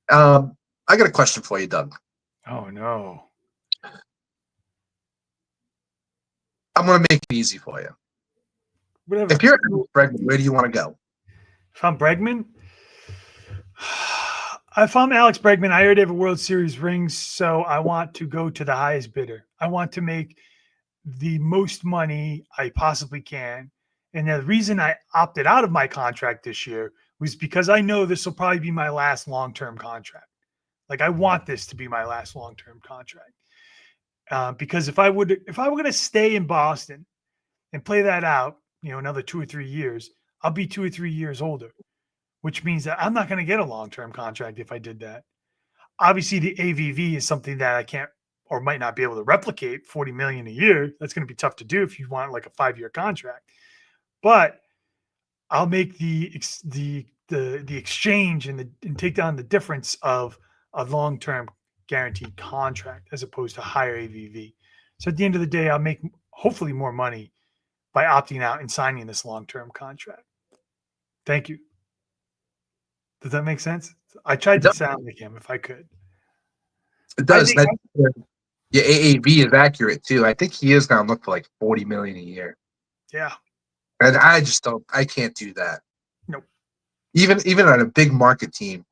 I got a question for you, Doug.
Oh no.
I'm going to make it easy for you.
Whatever.
If you're Bregman, where do you want to go?
If I'm Bregman, if I'm Alex Bregman, I already have a World Series rings, so I want to go to the highest bidder. I want to make the most money I possibly can. And the reason I opted out of my contract this year was because I know this will probably be my last long-term contract. Like, I want this to be my last long-term contract. Because if I were going to stay in Boston and play that out, another 2 or 3 years, I'll be 2 or 3 years older, which means that I'm not going to get a long-term contract if I did that. Obviously, the AVV is something that I can't or might not be able to replicate. $40 million a year. That's going to be tough to do if you want like a 5-year contract. But I'll make the exchange and take down the difference of a long-term guaranteed contract as opposed to higher AVV. So at the end of the day, I'll make hopefully more money by opting out and signing this long-term contract. Thank you. Does that make sense? I tried to sound like him if I could.
It does. Your AAV is accurate too. I think he is going to look for like $40 million a year.
Yeah.
And I can't do that.
Nope.
Even on a big market team,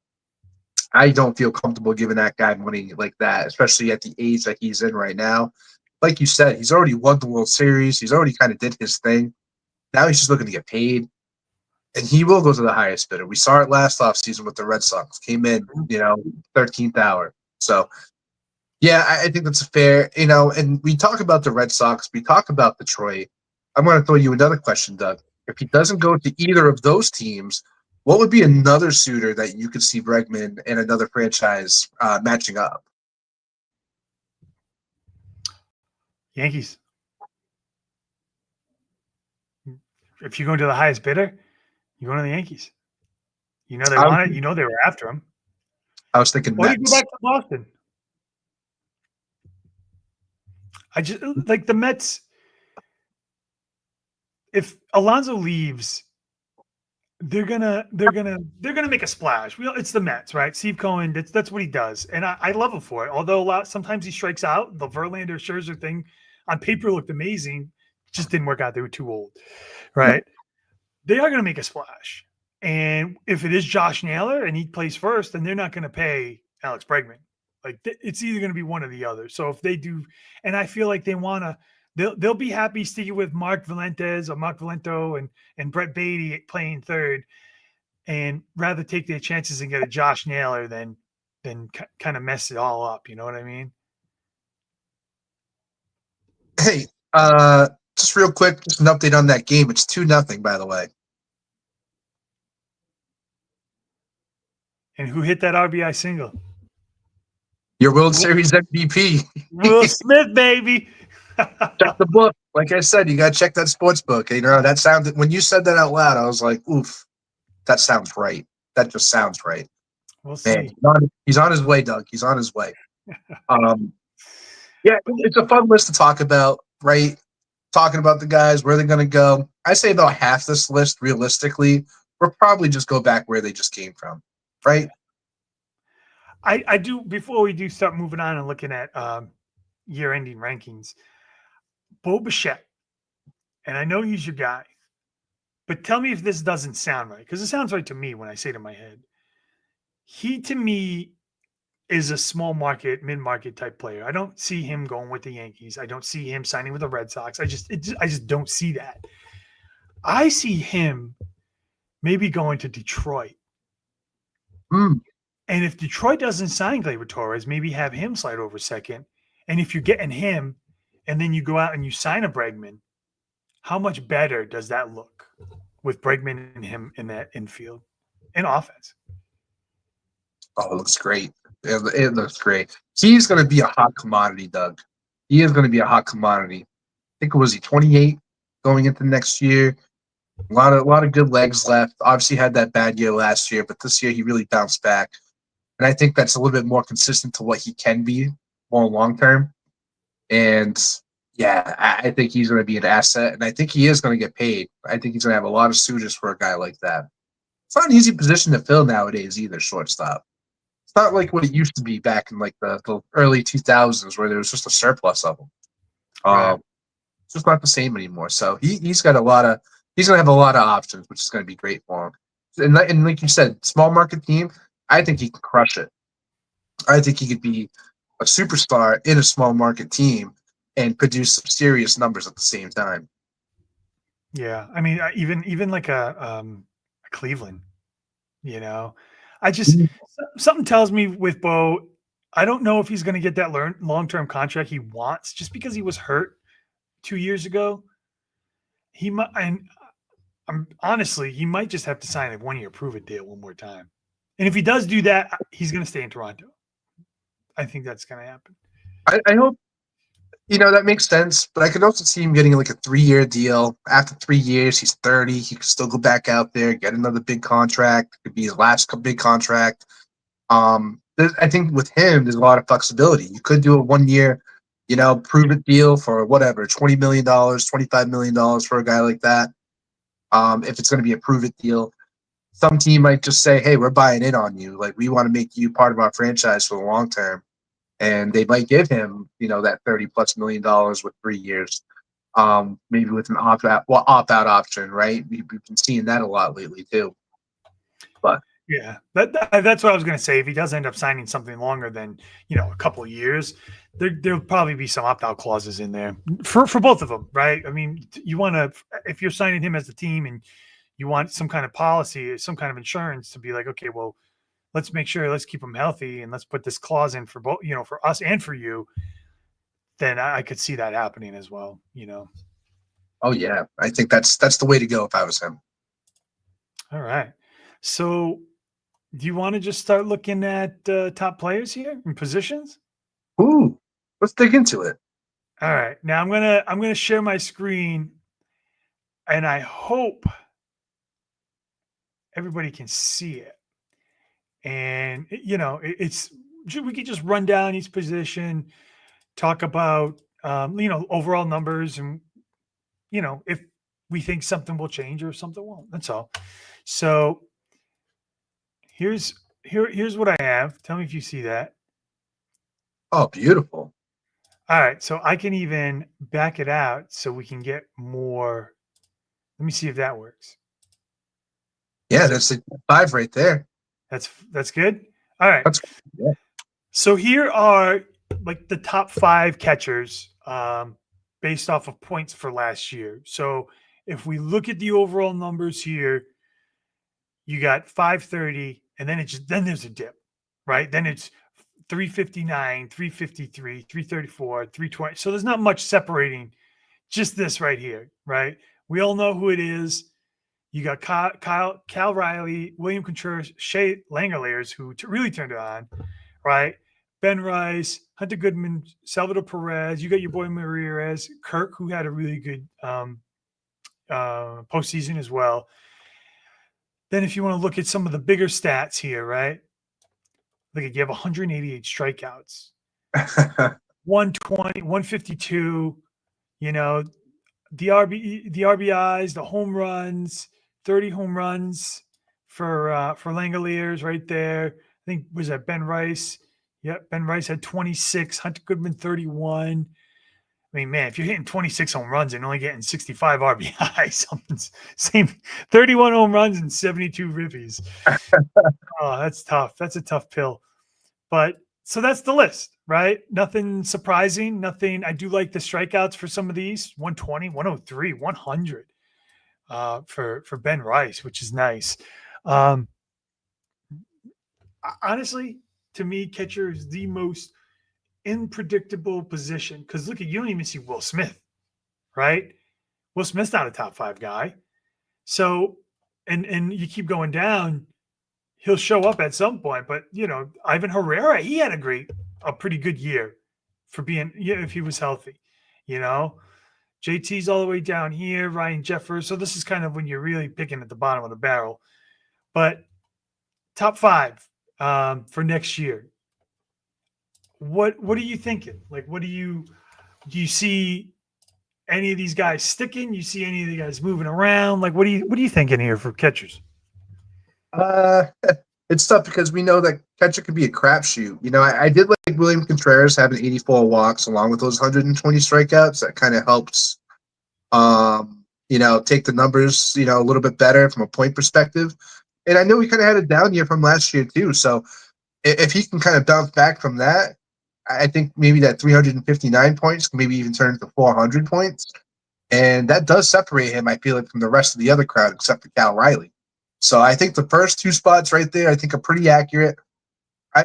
I don't feel comfortable giving that guy money like that, especially at the age that he's in right now. Like you said, he's already won the World Series. He's already kind of did his thing. Now he's just looking to get paid. And he will go to the highest bidder. We saw it last offseason with the Red Sox. Came in, 13th hour. So, yeah, I think that's fair. And we talk about the Red Sox. We talk about Detroit. I'm going to throw you another question, Doug. If he doesn't go to either of those teams, what would be another suitor that you could see Bregman and another franchise matching up?
Yankees. If you're going to the highest bidder, you're going to the Yankees. They want it. They were after him.
I was thinking
Why
Mets.
do you go back to Boston? I just like the Mets. If Alonso leaves, they're gonna make a splash. It's the Mets, right? Steve Cohen, that's what he does, and I love him for it. Although sometimes he strikes out. The Verlander Scherzer thing on paper looked amazing, just didn't work out. They were too old, right? They are gonna make a splash, and if it is Josh Naylor and he plays first, then they're not gonna pay Alex Bregman. Like it's either gonna be one or the other. So if they do, and I feel like they wanna. They'll be happy sticking with Mark Valentes or Mark Valento and Brett Beatty playing third, and rather take their chances and get a Josh Naylor than kind of mess it all up. You know what I mean?
Hey, just real quick, just an update on that game. It's 2-0, by the way.
And who hit that RBI single?
Your World Series MVP.
Will Smith, baby.
Check the book. Like I said, you got to check that sports book. That sounded, when you said that out loud, I was like, oof, that sounds right. That just sounds right.
We'll see.
Man, he's on his way, Doug. He's on his way. Yeah, it's a fun list to talk about, right? Talking about the guys, where they're going to go. I say about half this list, realistically, we'll probably just go back where they just came from, right?
I do, before we do start moving on and looking at year-ending rankings, Bo Bichette, and I know he's your guy, but tell me if this doesn't sound right, because it sounds right to me when I say it in my head. He, to me, is a small market, mid-market type player. I don't see him going with the Yankees. I don't see him signing with the Red Sox. I just don't see that. I see him maybe going to Detroit. And if Detroit doesn't sign Gleyber Torres, maybe have him slide over second. And if you're getting him, and then you go out and you sign a Bregman, how much better does that look with Bregman and him in that infield and offense?
Oh, it looks great. It looks great. He's going to be a hot commodity, Doug. He is going to be a hot commodity. I think, was he 28 going into next year? A lot of good legs left. Obviously had that bad year last year, but this year he really bounced back. And I think that's a little bit more consistent to what he can be more long term. And yeah, I think he's going to be an asset, and I think he is going to get paid. I think he's going to have a lot of suitors for a guy like that. It's not an easy position to fill nowadays either, shortstop. It's not like what it used to be back in like the early 2000s where there was just a surplus of them.
Right.
It's just not the same anymore. So he's got he's going to have a lot of options, which is going to be great for him. And like you said, small market team, I think he can crush it. I think he could be a superstar in a small market team and produce some serious numbers at the same time.
Yeah, I mean, even like a Cleveland, you know, I just something tells me with Bo, I don't know if he's going to get that long-term contract he wants just because he was hurt 2 years ago. He might, and I'm honestly, he might just have to sign a 1-year prove-it deal one more time. And if he does do that, he's going to stay in Toronto. I think that's going to happen.
I hope, that makes sense, but I could also see him getting like a 3-year deal. After 3 years, he's 30. He could still go back out there, get another big contract. Could be his last big contract. I think with him, there's a lot of flexibility. You could do a 1-year, prove it deal for whatever, $20 million, $25 million for a guy like that. If it's going to be a prove it deal, some team might just say, hey, we're buying in on you. Like, we want to make you part of our franchise for the long term. And they might give him, that $30+ million with 3 years, maybe with an opt-out option, right? We've been seeing that a lot lately too. But
yeah, that's what I was going to say. If he does end up signing something longer than a couple of years, there'll probably be some opt-out clauses in there for both of them, right? I mean, you want to, if you're signing him as the team and you want some kind of policy, some kind of insurance to be like, okay, well, let's make sure, let's keep him healthy, and let's put this clause in for both, for us and for you. Then I could see that happening as well.
Oh yeah, I think that's the way to go if I was him.
All right. So, do you want to just start looking at top players here and positions?
Ooh, let's dig into it.
All right. Now I'm gonna share my screen, and I hope everybody can see it. And it's we could just run down each position, talk about overall numbers, and if we think something will change or something won't. That's all. So here's what I have. Tell me if you see that.
Oh, beautiful.
All right. So I can even back it out so we can get more. Let me see if that works.
Yeah, that's a 5 right there.
That's good. All right.
Yeah.
So here are like the top 5 catchers based off of points for last year. So if we look at the overall numbers here, you got 530, and then there's a dip, right? Then it's 359, 353, 334, 320. So there's not much separating just this right here, right? We all know who it is. You got Cal Riley, William Contreras, Shea Langoliers, who really turned it on, right? Ben Rice, Hunter Goodman, Salvador Perez. You got your boy Ramirez, Kirk, who had a really good postseason as well. Then if you want to look at some of the bigger stats here, right? Look at, you have 188 strikeouts, 120, 152, the RBIs, the home runs, 30 home runs for Langoliers right there. I think, was that Ben Rice? Yep, Ben Rice had 26, Hunter Goodman 31. I mean, man, if you're hitting 26 home runs and only getting 65 RBIs, something's same 31 home runs and 72 ribbies. Oh, that's tough. That's a tough pill. But so that's the list, right? Nothing surprising. Nothing. I do like the strikeouts for some of these, 120, 103, 100 for Ben Rice, which is nice. Honestly, to me, catcher is the most unpredictable position, because look at, you don't even see Will Smith, right? Will Smith's not a top 5 guy. So, and you keep going down, he'll show up at some point. But Ivan Herrera, he had a pretty good year for being, if he was healthy. JT's all the way down here, Ryan Jeffers. So this is kind of when you're really picking at the bottom of the barrel. But top 5, for next year. What are you thinking? Like, do you see any of these guys sticking? You see any of the guys moving around? Like, what are you thinking here for catchers?
It's tough because we know that catcher could be a crapshoot. I did like William Contreras having 84 walks along with those 120 strikeouts. That kind of helps, take the numbers, a little bit better from a point perspective. And I know we kind of had a down year from last year too. So if he can kind of bounce back from that, I think maybe that 359 points can maybe even turn into 400 points. And that does separate him, I feel like, from the rest of the other crowd except for Cal Riley. So I think the first two spots right there, I think, are pretty accurate.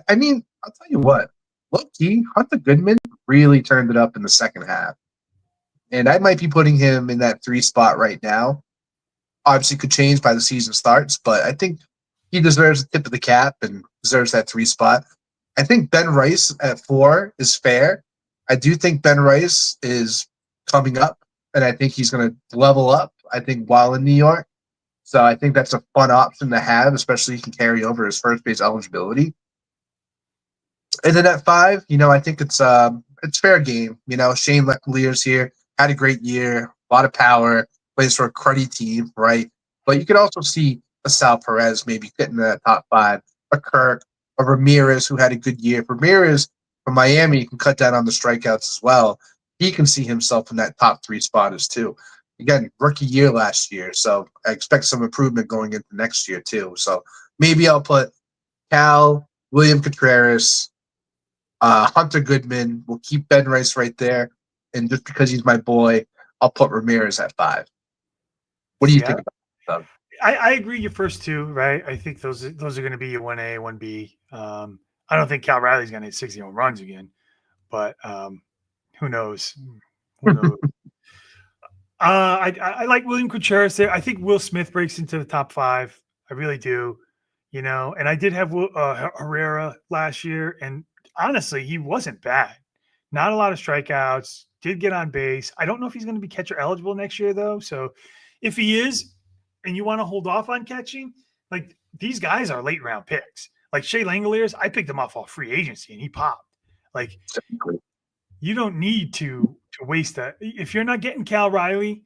I mean, I'll tell you what, low-key, Hunter Goodman really turned it up in the second half. And I might be putting him in that 3 spot right now. Obviously could change by the season starts, but I think he deserves the tip of the cap and deserves that 3 spot. I think Ben Rice at 4 is fair. I do think Ben Rice is coming up, and I think he's going to level up, I think, while in New York. So I think that's a fun option to have, especially he can carry over his first base eligibility. And then at 5, I think it's fair game. Shane Leclerc's here, had a great year, a lot of power, plays for a cruddy team, right? But you could also see a Sal Perez maybe getting in that top 5, a Kirk, a Ramirez who had a good year. Ramirez from Miami can cut down on the strikeouts as well. He can see himself in that top 3 spot as too. Again, rookie year last year, so I expect some improvement going into next year too. So maybe I'll put Cal, William Contreras, Hunter Goodman. We'll keep Ben Rice right there, and just because he's my boy, I'll put Ramirez at 5. What do you think about that?
I agree. Your first 2, right? I think those are going to be your 1A, 1B. I don't think Cal Riley's going to hit 60 home runs again, but who knows? Who knows? I like William Contreras there. I think Will Smith breaks into the top 5. I really do. And I did have Herrera last year, and honestly, he wasn't bad. Not a lot of strikeouts. Did get on base. I don't know if he's going to be catcher eligible next year, though. So if he is, and you want to hold off on catching, like, these guys are late round picks. Like Shea Langoliers, I picked him off free agency, and he popped. Like, you don't need to waste that. If you're not getting Cal Riley,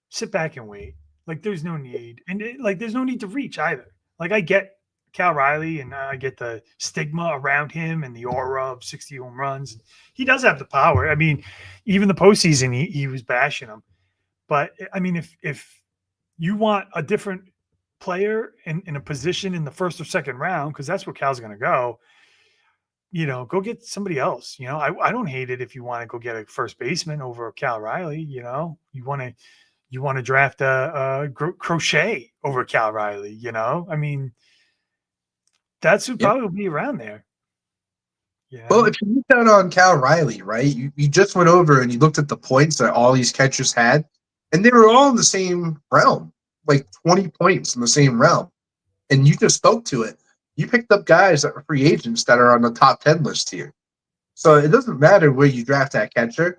sit back and wait. Like, there's no need. And there's no need to reach either. Like, I get Cal Riley and I get the stigma around him and the aura of 60 home runs. He does have the power. I mean, even the postseason, he was bashing him. But I mean, if you want a different player in a position in the first or second round, because that's where Cal's going to go, go get somebody else. I don't hate it if you want to go get a first baseman over Cal Riley. You want to draft a Crochet over Cal Riley. I mean, that's who probably will be around there. Yeah.
Well, if you look down on Cal Riley, right, you just went over and you looked at the points that all these catchers had, and they were all in the same realm, like 20 points in the same realm. And you just spoke to it. You picked up guys that were free agents that are on the top 10 list here. So it doesn't matter where you draft that catcher,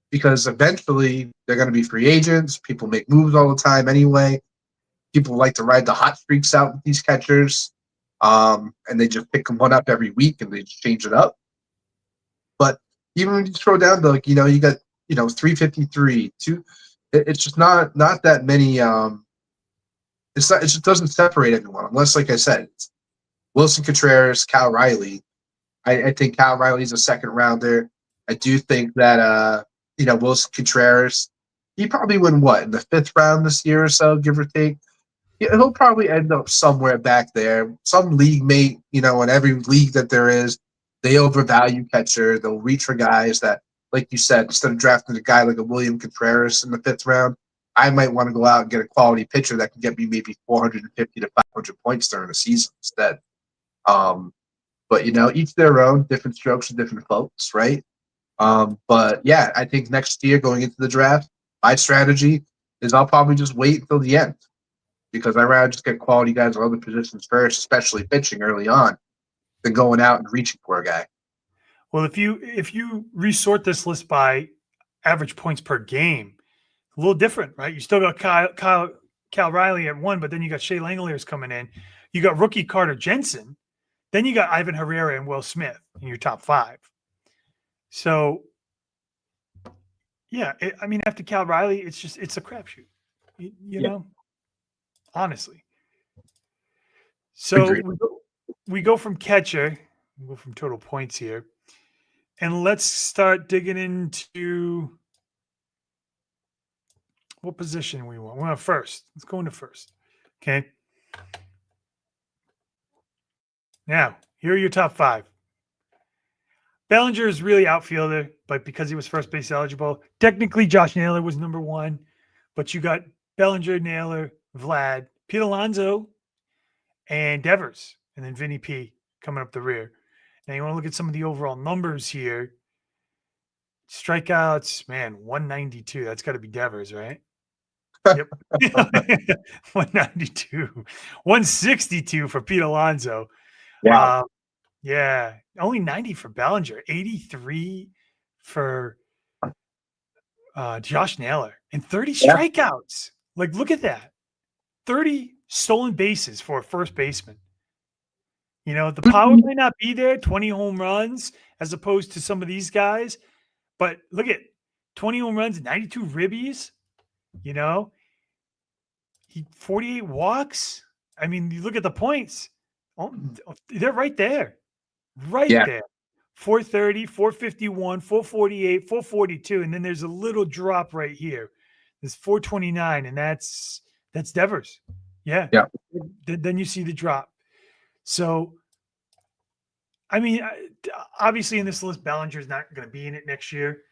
because eventually they're going to be free agents. People make moves all the time anyway. People like to ride the hot streaks out with these catchers, and they just pick one up every week and they just change it up. But even when you throw down you got 353, 2. It's just not that many. It just doesn't separate anyone unless, like I said, it's Wilson Contreras, Cal Riley. I think Cal Riley's a second rounder. I do think that Wilson Contreras, he probably win in the 5th round this year or so, give or take. He'll probably end up somewhere back there. Some league mate, in every league that there is, they overvalue catcher. They'll reach for guys that, like you said, instead of drafting a guy like a William Contreras in the 5th round, I might want to go out and get a quality pitcher that can get me maybe 450 to 500 points during the season instead. But each their own, different strokes for different folks, right? But yeah, I think next year going into the draft, my strategy is I'll probably just wait until the end, because I'd rather just get quality guys on other positions first, especially pitching early on, than going out and reaching for a guy.
Well, if you resort this list by average points per game, a little different, right? You still got Cal Riley at 1, but then you got Shea Langoliers coming in. You got rookie Carter Jensen Then you got Ivan Herrera and Will Smith in your top 5. So, yeah, I mean, after Cal Riley, it's a crapshoot, you know, honestly. So
Agreed.
we go from catcher, we go from total points here, and let's start digging into what position we want. We want first. Let's go into first. Okay. Now, here are your top 5. Bellinger is really outfielder, but because he was first base eligible, technically Josh Naylor was number 1, but you got Bellinger, Naylor, Vlad, Pete Alonso, and Devers, and then Vinny P coming up the rear. Now you want to look at some of the overall numbers here. Strikeouts, man, 192. That's got to be Devers, right? Yep. 192. 162 for Pete Alonso.
Wow.
Yeah. Only 90 for Bellinger. 83 for Josh Naylor. And 30 strikeouts. Like, look at that. 30 stolen bases for a first baseman. You know, the power may not be there, 20 home runs as opposed to some of these guys. But look at 20 home runs, 92 ribbies. You know, 48 walks. I mean, you look at the points. Oh, they're right there. Right there. 430, 451, 448, 442. And then there's a little drop right here. There's 429, and that's Devers. Yeah. Then you see the drop. So, I mean, obviously in this list, Bellinger's not going to be in it next year.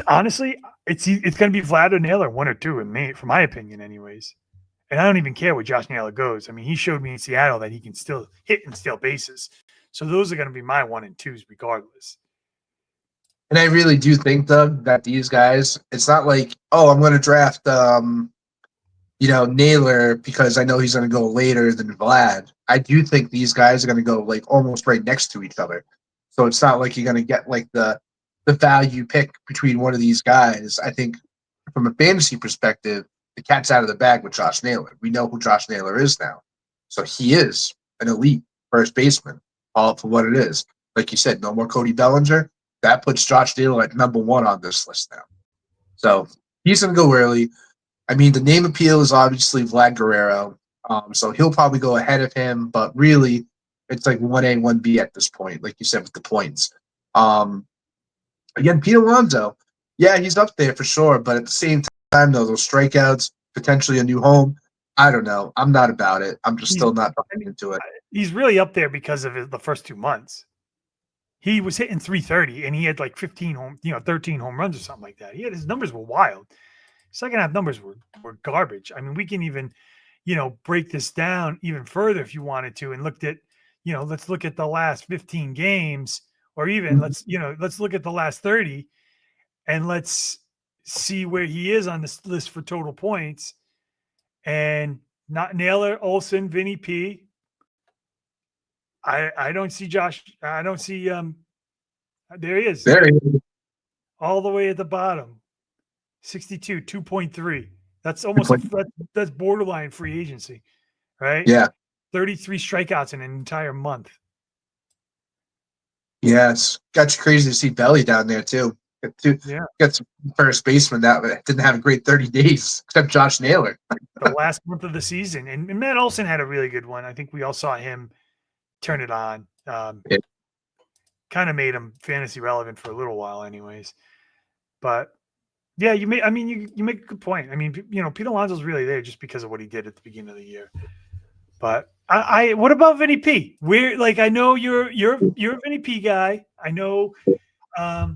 Honestly, it's going to be Vlad or Naylor, 1 or 2 in me, for my opinion, anyways. And I don't even care where Josh Naylor goes. I mean, he showed me in Seattle that he can still hit and steal bases. So those are going to be my 1 and 2s regardless.
And I really do think, Doug, that these guys, it's not like, oh, I'm going to draft, Naylor because I know he's going to go later than Vlad. I do think these guys are going to go like almost right next to each other. So it's not like you're going to get like the value pick between one of these guys. I think from a fantasy perspective, the cat's out of the bag with Josh Naylor. We know who Josh Naylor is now. So he is an elite first baseman, all for what it is. Like you said, no more Cody Bellinger. That puts Josh Naylor at number 1 on this list now. So he's going to go early. I mean, the name appeal is obviously Vlad Guerrero. So he'll probably go ahead of him, but really it's like 1A, 1B at this point, like you said, with the points. Again, Pete Alonso, yeah, he's up there for sure, but at the same time, though, those strikeouts, potentially a new home, I don't know. I'm not about it. I'm just still not buying into it.
He's really up there because of the first 2 months. He was hitting 330, and he had like 13 home runs or something like that. His numbers were wild. Second half numbers were garbage. I mean, we can even, break this down even further if you wanted to, and looked at, let's look at the last 15 games, or even let's look at the last 30, and let's see where he is on this list for total points. And not Naylor, Olsen, Vinny P. I don't see Josh. I don't see there he is.
There he is.
All the way at the bottom. 62, 2.3. That's almost that's borderline free agency, right?
Yeah.
33 strikeouts in an entire month.
Yes. Got you crazy to see Belly down there too. Got some first baseman that didn't have a great 30 days, except Josh Naylor.
The last month of the season. And Matt Olson had a really good one. I think we all saw him turn it on. Kind of made him fantasy relevant for a little while anyways. But yeah, you make a good point. I mean, Pete Alonso's really there just because of what he did at the beginning of the year. But what about Vinny P? I know you're a Vinny P guy. I know I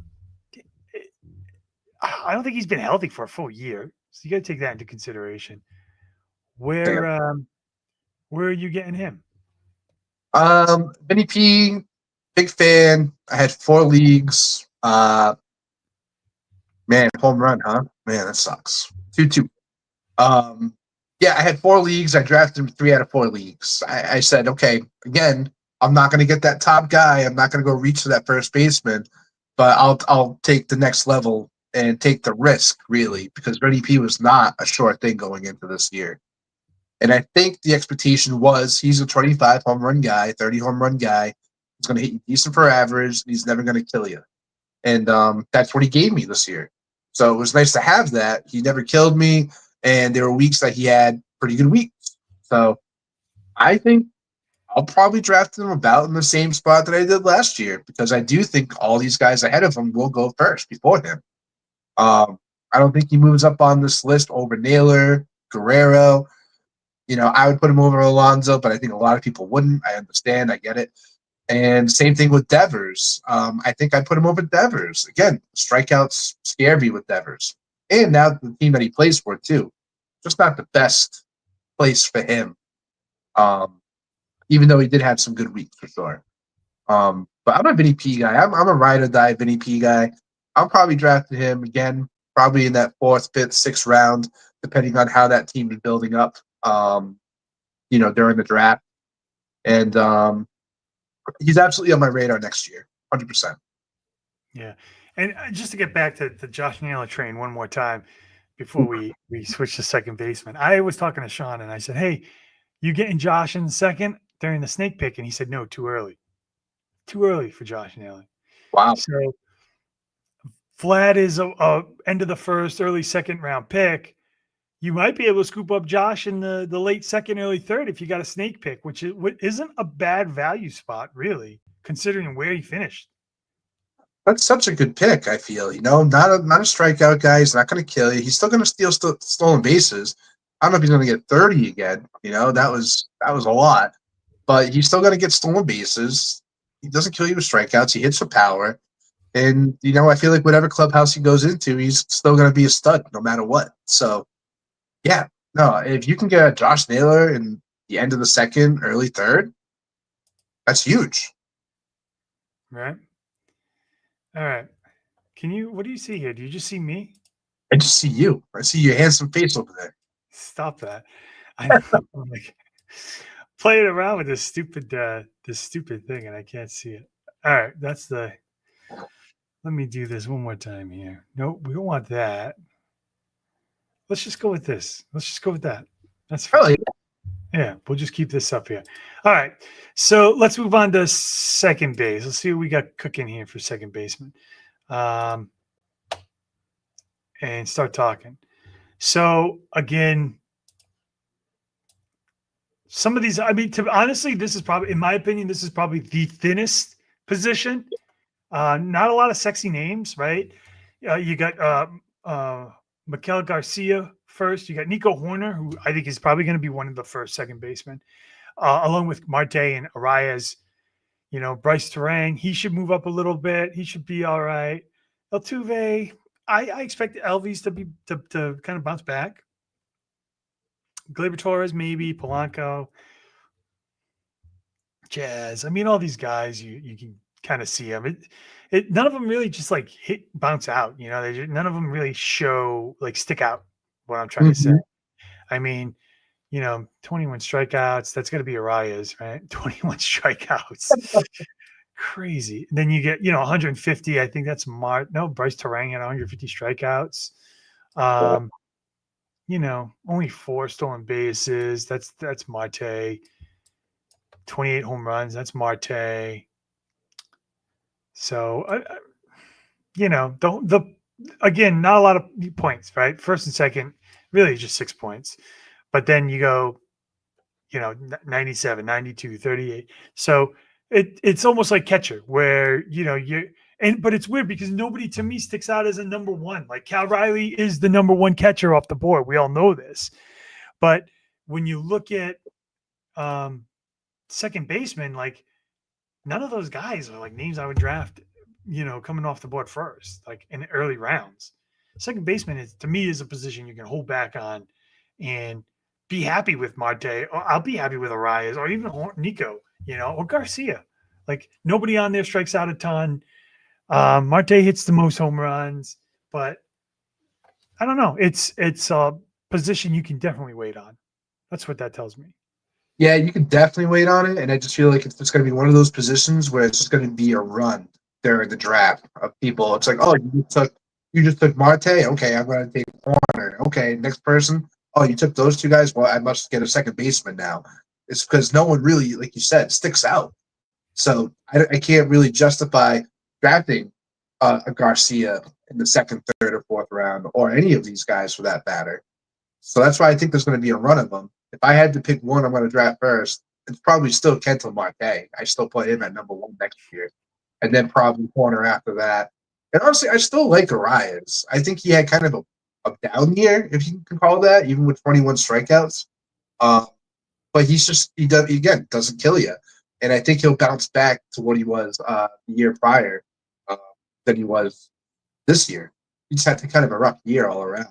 don't think he's been healthy for a full year. So you got to take that into consideration. Where are you getting him?
Vinny P, big fan. I had 4 leagues. Man, home run, huh? Man, that sucks. 2-2. Yeah, I had 4 leagues. I drafted him 3 out of 4 leagues. I said, okay, again, I'm not going to get that top guy. I'm not going to go reach for that first baseman, but I'll take the next level and take the risk, really, because Vinny P was not a sure thing going into this year. And I think the expectation was he's a 25 home run guy, 30 home run guy. He's going to hit you decent for average, and he's never going to kill you. And that's what he gave me this year. So it was nice to have that. He never killed me, and there were weeks that he had pretty good weeks. So I think I'll probably draft him about in the same spot that I did last year, because I do think all these guys ahead of him will go first before him. I don't think he moves up on this list over Naylor, Guerrero. I would put him over Alonso, but I think a lot of people wouldn't. I understand. I get it. And same thing with Devers. I think I put him over Devers. Again, strikeouts scare me with Devers. And now the team that he plays for, too. Just not the best place for him. Even though he did have some good weeks for sure. But I'm a Vinny P guy. I'm a ride or die Vinny P guy. I'll probably draft him again, probably in that 4th, 5th, 6th round, depending on how that team is building up, during the draft. And he's absolutely on my radar next year, 100%.
Yeah. And just to get back to the Josh Naylor train one more time before we switch to second baseman, I was talking to Sean and I said, hey, you getting Josh in second during the snake pick? And he said, no, too early. Too early for Josh Naylor.
Wow.
So Vlad is a end of the first, early second round pick. You might be able to scoop up Josh in the late second, early third if you got a snake pick, which isn't a bad value spot, really, considering where he finished.
That's such a good pick, I feel. Not a strikeout guy. He's not going to kill you. He's still going to steal stolen bases. I don't know if he's going to get 30 again. That was a lot. But he's still going to get stolen bases. He doesn't kill you with strikeouts. He hits with power. And, I feel like whatever clubhouse he goes into, he's still going to be a stud no matter what. So, yeah. No, if you can get Josh Naylor in the end of the second, early third, that's huge.
Right. All right. What do you see here? Do you just see me?
I just see you. I see your handsome face over there.
Stop that. I'm like playing around with this stupid thing and I can't see it. All right. Let me do this one more time here. Nope, we don't want that. Let's just go with this. Let's just go with that. That's fine.
Really?
Yeah, we'll just keep this up here. All right. So let's move on to second base. Let's see what we got cooking here for second baseman. And start talking. So again, some of these, honestly, this is probably, in my opinion, this is probably the thinnest position. Not a lot of sexy names, right? You got Miguel Garcia first. You got Nico Horner, who I think is probably going to be one of the first second basemen, along with Marte and Arias. Bryce Terang, he should move up a little bit. He should be all right. Altuve, I expect Elvis to kind of bounce back. Gleyber Torres, maybe. Polanco, Jazz. All these guys, you can kind of see them. None of them really just like bounce out. None of them really stick out. What I'm trying to say. 21 strikeouts. That's going to be Arias, right? 21 strikeouts. Crazy. Then you get 150. I think that's Bryce Terang at 150 strikeouts. Only 4 stolen bases. That's Marte. 28 home runs. That's Marte. So, again, not a lot of points, right? First and second, really just 6 points. But then you go, 97, 92, 38. So it's almost like catcher where, but it's weird because nobody to me sticks out as a number one. Like Cal Riley is the number one catcher off the board. We all know this. But when you look at second baseman, like none of those guys are like names I would draft, coming off the board first, like in the early rounds. Second baseman to me is a position you can hold back on and be happy with Marte, or I'll be happy with Arias, or even Nico, or Garcia. Like nobody on there strikes out a ton. Marte hits the most home runs, but I don't know. It's a position you can definitely wait on. That's what that tells me.
Yeah, you can definitely wait on it, and I just feel like it's just going to be one of those positions where it's just going to be a run during the draft of people. It's like, oh, you just took Marte. Okay, I'm going to take Warner. Okay, next person. oh, you took those two guys? Well, I must get a second baseman now. It's because no one really, like you said, sticks out. So I can't really justify drafting a Garcia in the second, third, or fourth round, or any of these guys for that matter. So that's why I think there's going to be a run of them. If I had to pick one I'm going to draft first, it's probably still Kenton Marte. I still put him at number 1 next year. And then probably corner after that. And honestly, I still like Arias. I think he had kind of a down year, if you can call that, even with 21 strikeouts. But he doesn't kill you. And I think he'll bounce back to what he was the year prior than he was this year. He just had kind of a rough year all around.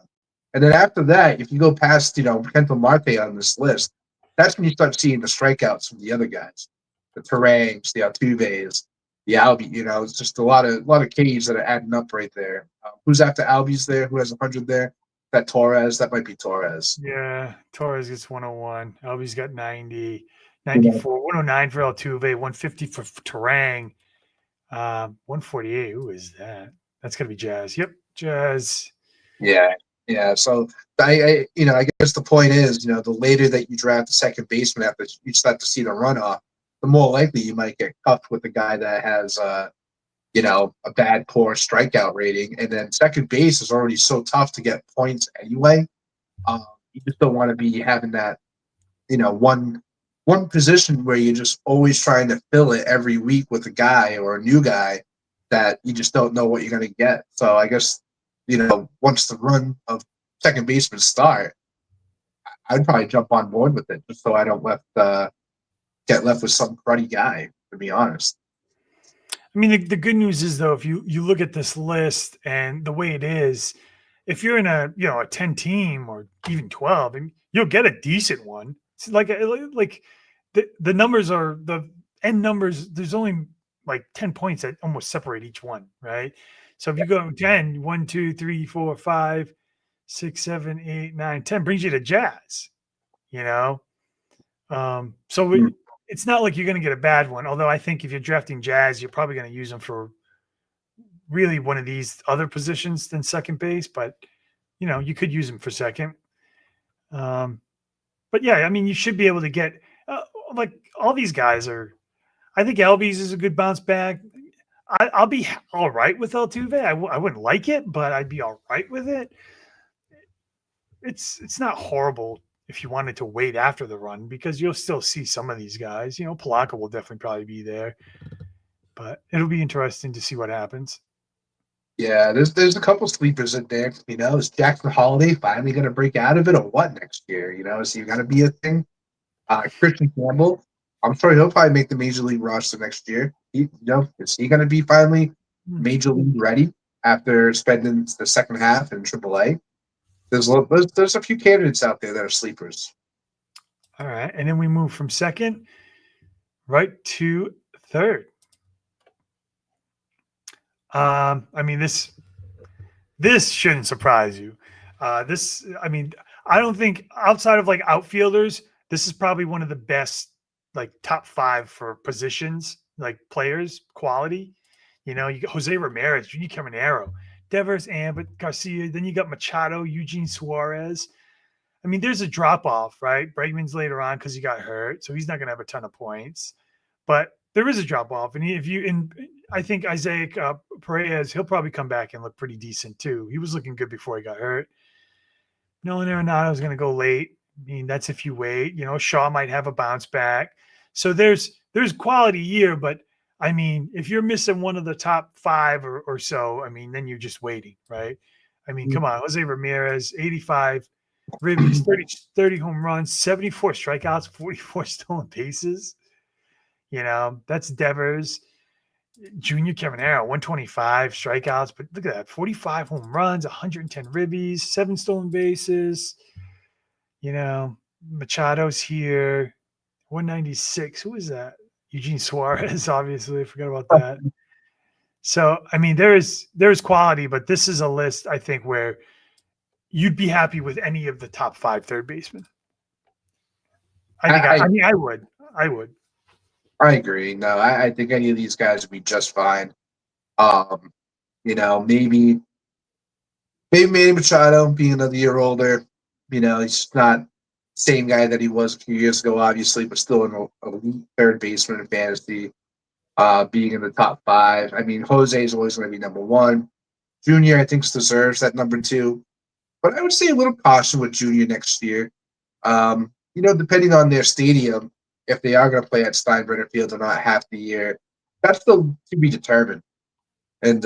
And then after that, if you go past, Kenton Marte on this list, that's when you start seeing the strikeouts from the other guys, the Tarangs, the Altuves, the Albie. It's just a lot of Ks that are adding up right there. Who's after Albie's there? Who has 100 there? That Torres? That might be Torres.
Yeah, Torres gets 101. Albie's got 90, 94, 109 for Altuve, 150 for Terang, 148. Who is that? That's gonna be Jazz. Yep, Jazz.
Yeah. So I guess the point is, the later that you draft the second baseman after you start to see the runoff, the more likely you might get cuffed with the guy that has a bad, poor strikeout rating. And then second base is already so tough to get points anyway. You just don't want to be having that, one position where you're just always trying to fill it every week with a guy or a new guy that you just don't know what you're going to get. So I guess, once the run of second basemen start, I'd probably jump on board with it just so I don't get left with some cruddy guy, to be honest.
I mean, the good news is, though, if you look at this list and the way it is, if you're in a 10 team or even 12, and you'll get a decent one. It's like the numbers are the end numbers. There's only like 10 points that almost separate each one, right? So if you go 10, 1, 2, 3, 4, 5, 6, 7, 8, 9, 10 brings you to Jazz, So it's not like you're going to get a bad one. Although I think if you're drafting Jazz, you're probably going to use them for really one of these other positions than second base. But, you could use them for second. But yeah, I mean, you should be able to get like all these guys are. I think Albies is a good bounce back. I'll be all right with Altuve. I wouldn't like it, but I'd be all right with it. It's not horrible if you wanted to wait after the run because you'll still see some of these guys. Palaka will definitely probably be there, but it'll be interesting to see what happens.
Yeah, there's a couple sleepers in there. Is Jackson Holiday finally going to break out of it or what next year? Is he going to be a thing? Christian Campbell, I'm sure he'll probably make the major league roster next year. Is he going to be finally major league ready after spending the second half in AAA? There's a few candidates out there that are sleepers.
All right, and then we move from second right to third. I mean, this shouldn't surprise you. I don't think outside of like outfielders, this is probably one of the best like top 5 for positions, like players, quality. You got Jose Ramirez, Junior Caminero, Devers, Ambit, Garcia. Then you got Machado, Eugene Suarez. I mean, there's a drop off, right? Bregman's later on because he got hurt, so he's not going to have a ton of points. But there is a drop off, and I think Isaac Perez, he'll probably come back and look pretty decent too. He was looking good before he got hurt. Nolan Arenado is going to go late. I mean, that's if you wait. Shaw might have a bounce back. So there's quality here, but I mean, if you're missing one of the top 5 or so, I mean, then you're just waiting, right? I mean, come on, Jose Ramirez, 85 ribbies, 30 home runs, 74 strikeouts, 44 stolen bases. That's Devers. Junior Caminero, 125 strikeouts, but look at that, 45 home runs, 110 ribbies, 7 stolen bases. Machado's here, 196. Who is that? Eugene Suarez, obviously. I forgot about that. So, I mean, there's quality, but this is a list, I think, where you'd be happy with any of the top 5 third basemen. I would.
I agree. No, I think any of these guys would be just fine. Maybe Manny Machado being another year older, You know, he's just not the same guy that he was a few years ago, obviously, but still an elite third baseman in fantasy, being in the top 5. I mean, Jose is always going to be number 1. Junior, I think, deserves that number 2. But I would say a little caution with Junior next year. You know, depending on their stadium, if they are going to play at Steinbrenner Field or not half the year, that's still to be determined. And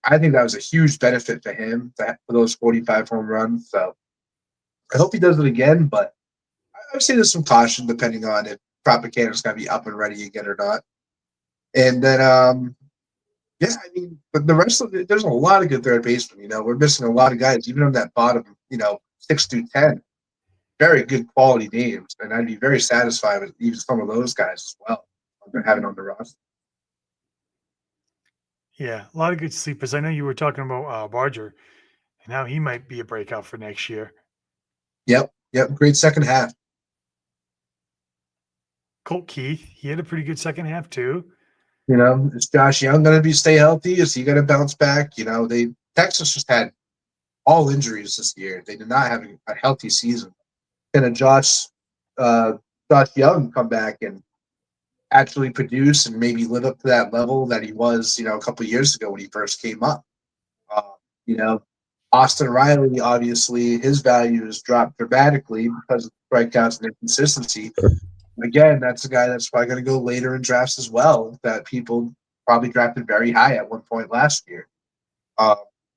I think that was a huge benefit for him for those 45 home runs. So I hope he does it again, but I would say there's some caution depending on if Tropicana is going to be up and ready again or not. And then, yeah, I mean, but the rest of it, there's a lot of good third basemen. You know, we're missing a lot of guys, even on that bottom, 6 through 10. Very good quality names, and I'd be very satisfied with even some of those guys as well. They're having on the roster.
Yeah, a lot of good sleepers. I know you were talking about Barger, and how he might be a breakout for next year.
Yep, great second half.
Colt Keith, he had a pretty good second half too.
You know, is Josh Young going to stay healthy? Is he going to bounce back? You know, Texas just had all injuries this year. They did not have a healthy season. Can a Josh Young come back and actually produce and maybe live up to that level that he was, a couple of years ago when he first came up? Austin Riley, obviously, his value has dropped dramatically because of strikeouts and inconsistency. Again, that's a guy that's probably going to go later in drafts as well, that people probably drafted very high at one point last year.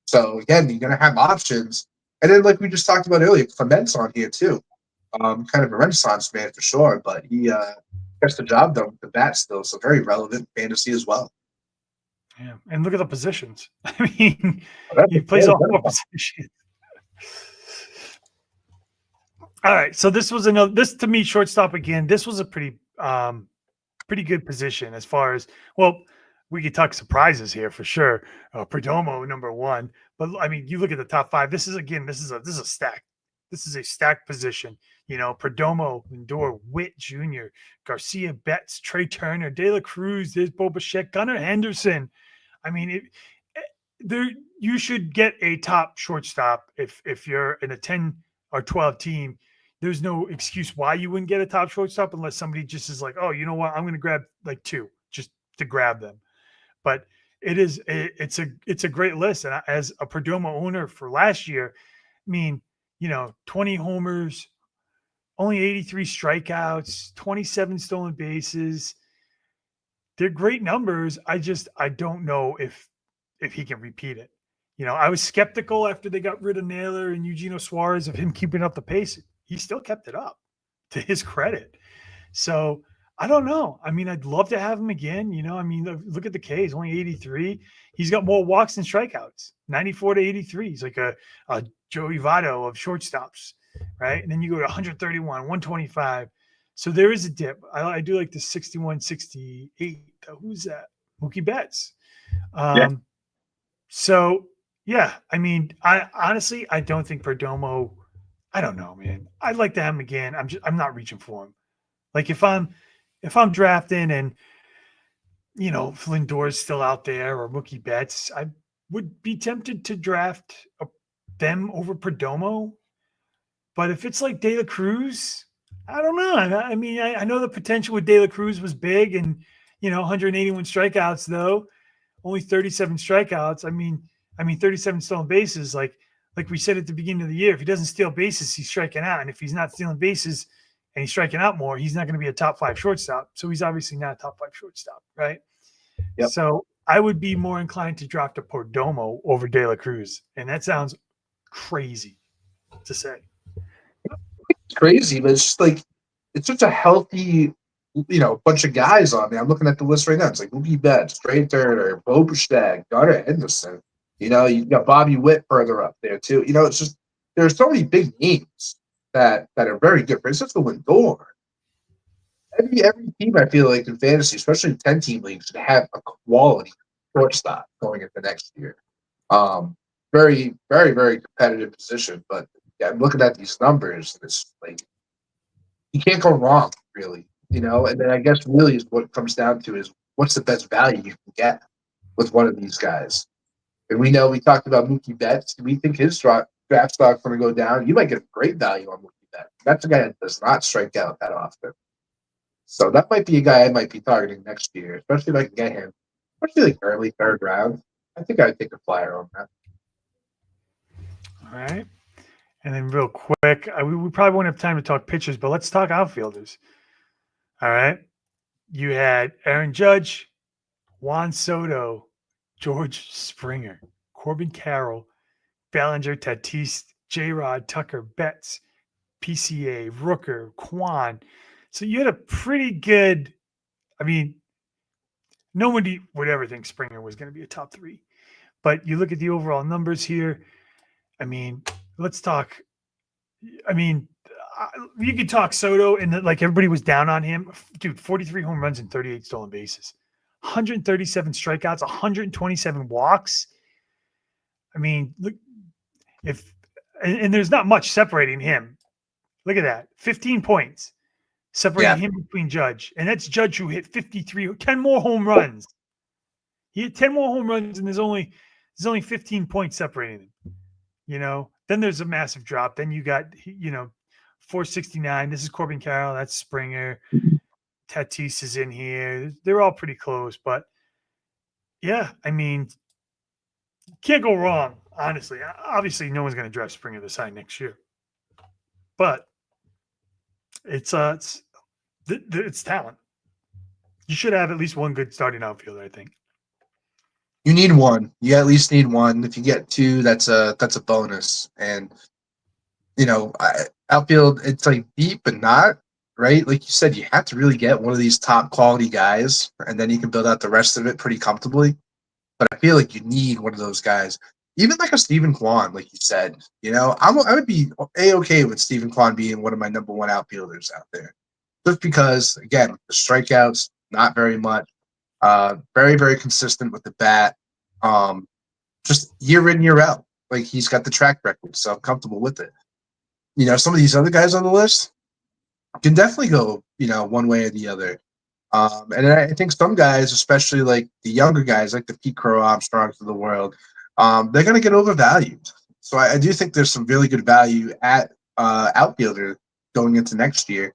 So, again, you're going to have options. And then, like we just talked about earlier, Clement's on here too. Kind of a renaissance man for sure, but he gets the job done with the bat still, so very relevant fantasy as well.
Yeah, and look at the positions. I mean, he plays all 4 positions. All right, so this to me, shortstop again. This was a pretty good position as far as, well, we could talk surprises here for sure. Perdomo number 1, but I mean, you look at the top 5. This is a stack. This is a stacked position. Perdomo, Lindor, Witt Jr., Garcia, Betts, Trey Turner, De La Cruz, there's Bo Bichette, Gunnar Henderson. I mean, you should get a top shortstop if you're in a 10 or 12 team. There's no excuse why you wouldn't get a top shortstop unless somebody just is like, oh, you know what, I'm going to grab like 2 just to grab them. But it's a great list. And as a Perdomo owner for last year, I mean, 20 homers, only 83 strikeouts, 27 stolen bases. They're great numbers. I don't know if he can repeat it. I was skeptical after they got rid of Naylor and Eugenio Suarez of him keeping up the pace. He still kept it up, to his credit. So I don't know. I mean, I'd love to have him again. Look at the K's, only 83. He's got more walks than strikeouts, 94 to 83. He's like a Joey Votto of shortstops, right? And then you go to 131, 125. So there is a dip. I do like the 61, 68. Who's that? Mookie Betts. So, yeah, I mean, I honestly don't think Perdomo. I don't know, man. I'd like to have him again. I'm not reaching for him. Like if I'm drafting and if Lindor's still out there or Mookie Betts, I would be tempted to draft them over Perdomo. But if it's like De La Cruz, I don't know. I mean, I know the potential with De La Cruz was big, and 181 strikeouts though, only 37 strikeouts. I mean 37 stolen bases. Like we said at the beginning of the year, if he doesn't steal bases, he's striking out. And if he's not stealing bases and he's striking out more, he's not going to be a top 5 shortstop. So he's obviously not a top 5 shortstop, right?
Yep.
So I would be more inclined to draft a Perdomo over De La Cruz. And that sounds crazy to say.
It's crazy, but it's just like, it's such a healthy, bunch of guys on there. I'm looking at the list right now. It's like Mookie Betts, Trey Turner, Bo Bichette, Gunnar Henderson. You got Bobby Witt further up there too. It's just there's so many big names that are very good. Francisco Lindor. Every team, I feel like in fantasy, especially 10-team leagues, should have a quality shortstop going into next year. Very, very, very competitive position. But yeah, I'm looking at these numbers, and it's like you can't go wrong, really. And then I guess really is what it comes down to is what's the best value you can get with one of these guys. And we talked about Mookie Betts. Do we think his draft draft stock's going to go down, you might get great value on Mookie Betts. That's a guy that does not strike out that often. So that might be a guy I might be targeting next year, especially if I can get him, especially like early third round. I think I'd take a flyer on that.
All right. And then real quick, we probably won't have time to talk pitchers, but let's talk outfielders. All right. You had Aaron Judge, Juan Soto, George Springer, Corbin Carroll, Bellinger, Tatis, J-Rod, Tucker, Betts, PCA, Rooker, Kwan. So you had a pretty good, I mean, nobody would ever think Springer was going to be a top 3. But you look at the overall numbers here. I mean, let's talk. I mean, you could talk Soto, and like everybody was down on him. Dude, 43 home runs and 38 stolen bases, 137 strikeouts, 127 walks. I mean, look, and there's not much separating him. Look at that, 15 points separating him between Judge, and that's Judge who hit 10 more home runs. He hit 10 more home runs, and there's only 15 points separating them. You know, then there's a massive drop. Then you got, 469. This is Corbin Carroll. That's Springer. Tatis is in here. They're all pretty close, but yeah, I mean, can't go wrong. Honestly, obviously, no one's going to draft Springer to sign next year, but it's talent. You should have at least one good starting outfielder, I think.
You need one. You at least need one. If you get 2, that's a bonus. And outfield, it's like deep but not, right? Like you said, you have to really get one of these top quality guys, and then you can build out the rest of it pretty comfortably. But I feel like you need one of those guys, even like a Stephen Kwan, like you said. I would be A-okay with Stephen Kwan being one of my number 1 outfielders out there, just because again, the strikeouts not very much. Very, very consistent with the bat. Just year in, year out. Like he's got the track record, so I'm comfortable with it. Some of these other guys on the list can definitely go, one way or the other. And I think some guys, especially like the younger guys, like the Pete Crow Armstrongs of the world, they're going to get overvalued. So I do think there's some really good value at outfielder going into next year.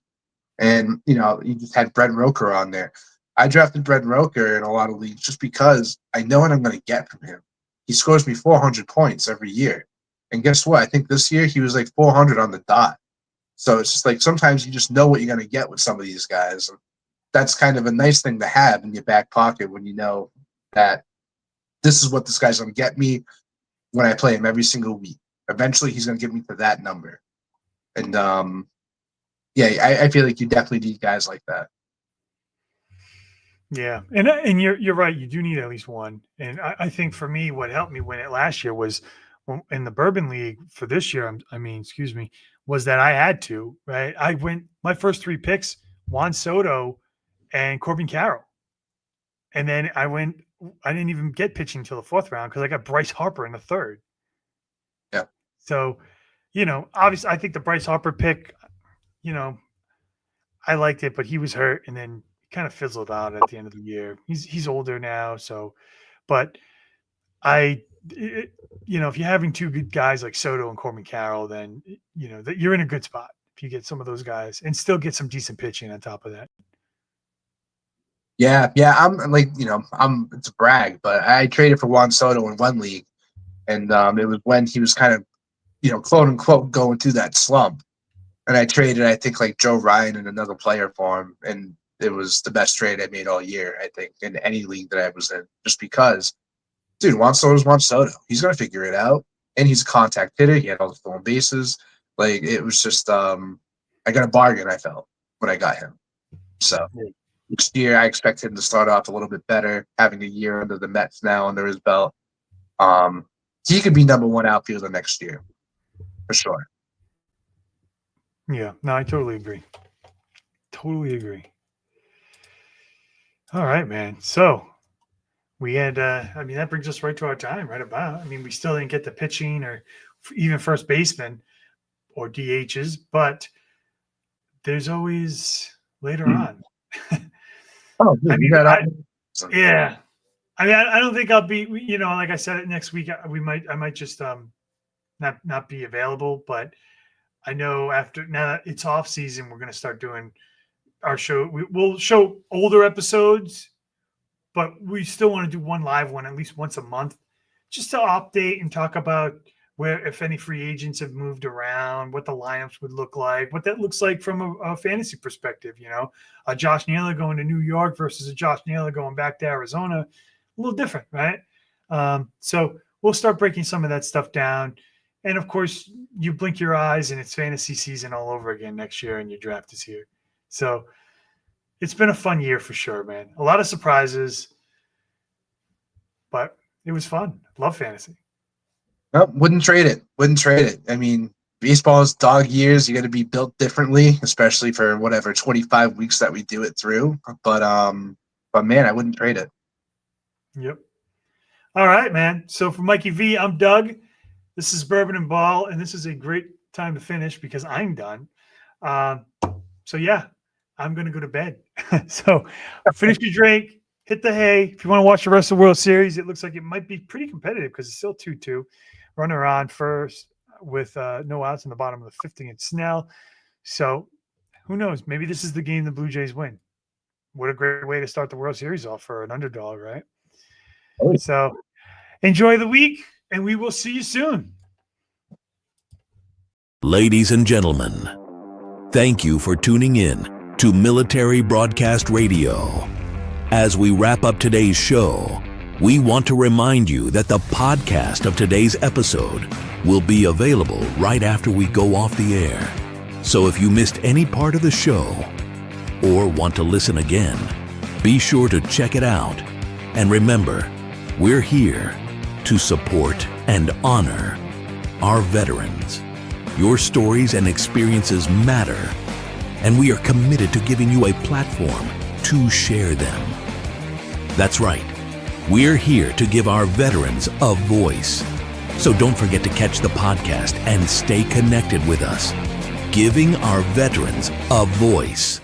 And, you just had Brent Roker on there. I drafted Brent Roker in a lot of leagues just because I know what I'm going to get from him. He scores me 400 points every year. And guess what? I think this year he was like 400 on the dot. So it's just like sometimes you just know what you're going to get with some of these guys. And that's kind of a nice thing to have in your back pocket when you know that this is what this guy's going to get me when I play him every single week. Eventually he's going to get me to that number. And, I feel like you definitely need guys like that.
Yeah, and you're right. You do need at least one. And I think for me, what helped me win it last year was in the Bourbon League for this year. Was that I had to, right? I went my first 3 picks, Juan Soto and Corbin Carroll, and then I didn't even get pitching until the 4th round because I got Bryce Harper in the 3rd.
Yeah.
So, obviously, I think the Bryce Harper pick, I liked it, but he was hurt, and then kind of fizzled out at the end of the year. He's older now, so. But if you're having 2 good guys like Soto and Corbin Carroll, then that you're in a good spot if you get some of those guys and still get some decent pitching on top of that.
Yeah. I'm like, it's a brag, but I traded for Juan Soto in 1 league, and it was when he was kind of, quote unquote, going through that slump, and I traded, I think, like Joe Ryan and another player for him, and it was the best trade I made all year, I think, in any league that I was in, just because, dude, Juan Soto's Juan Soto. He's going to figure it out, and he's a contact hitter. He had all the stolen bases. Like, it was just I got a bargain, I felt, when I got him. So next year, I expect him to start off a little bit better, having a year under the Mets now under his belt. He could be number 1 outfielder next year, for sure.
Yeah, no, I totally agree. All right, man. So we had, that brings us right to our time, right about. We still didn't get the pitching or even first baseman or DHs, but there's always later on. Yeah. I don't think I'll be, like I said, next week I might just not be available. But I know after now that it's off season, we're going to start doing our show. We'll show older episodes, but we still want to do one live one at least once a month, just to update and talk about where, if any free agents have moved around, what the lineups would look like, what that looks like from a fantasy perspective. A Josh Naylor going to New York versus a Josh Naylor going back to Arizona, a little different, right? So we'll start breaking some of that stuff down. And of course, you blink your eyes and it's fantasy season all over again next year, and your draft is here. So it's been a fun year for sure, man. A lot of surprises, but it was fun. Love fantasy.
Nope, wouldn't trade it. I mean, baseball's dog years. You got to be built differently, especially for whatever 25 weeks that we do it through. But man, I wouldn't trade it.
Yep. All right, man. So for Mikey V, I'm Doug. This is Bourbon and Ball, and this is a great time to finish because I'm done. So yeah, I'm gonna go to bed. So finish your drink, hit the hay. If you want to watch the rest of the World Series, it looks like it might be pretty competitive because it's still 2-2. Runner on first with no outs in the bottom of the fifth against Snell. So who knows? Maybe this is the game the Blue Jays win. What a great way to start the World Series off for an underdog, right? So enjoy the week, and we will see you soon.
Ladies and gentlemen, thank you for tuning in to Military Broadcast Radio. As we wrap up today's show, we want to remind you that the podcast of today's episode will be available right after we go off the air. So if you missed any part of the show or want to listen again, be sure to check it out. And remember, we're here to support and honor our veterans. Your stories and experiences matter, and we are committed to giving you a platform to share them. That's right. We're here to give our veterans a voice. So don't forget to catch the podcast and stay connected with us, giving our veterans a voice.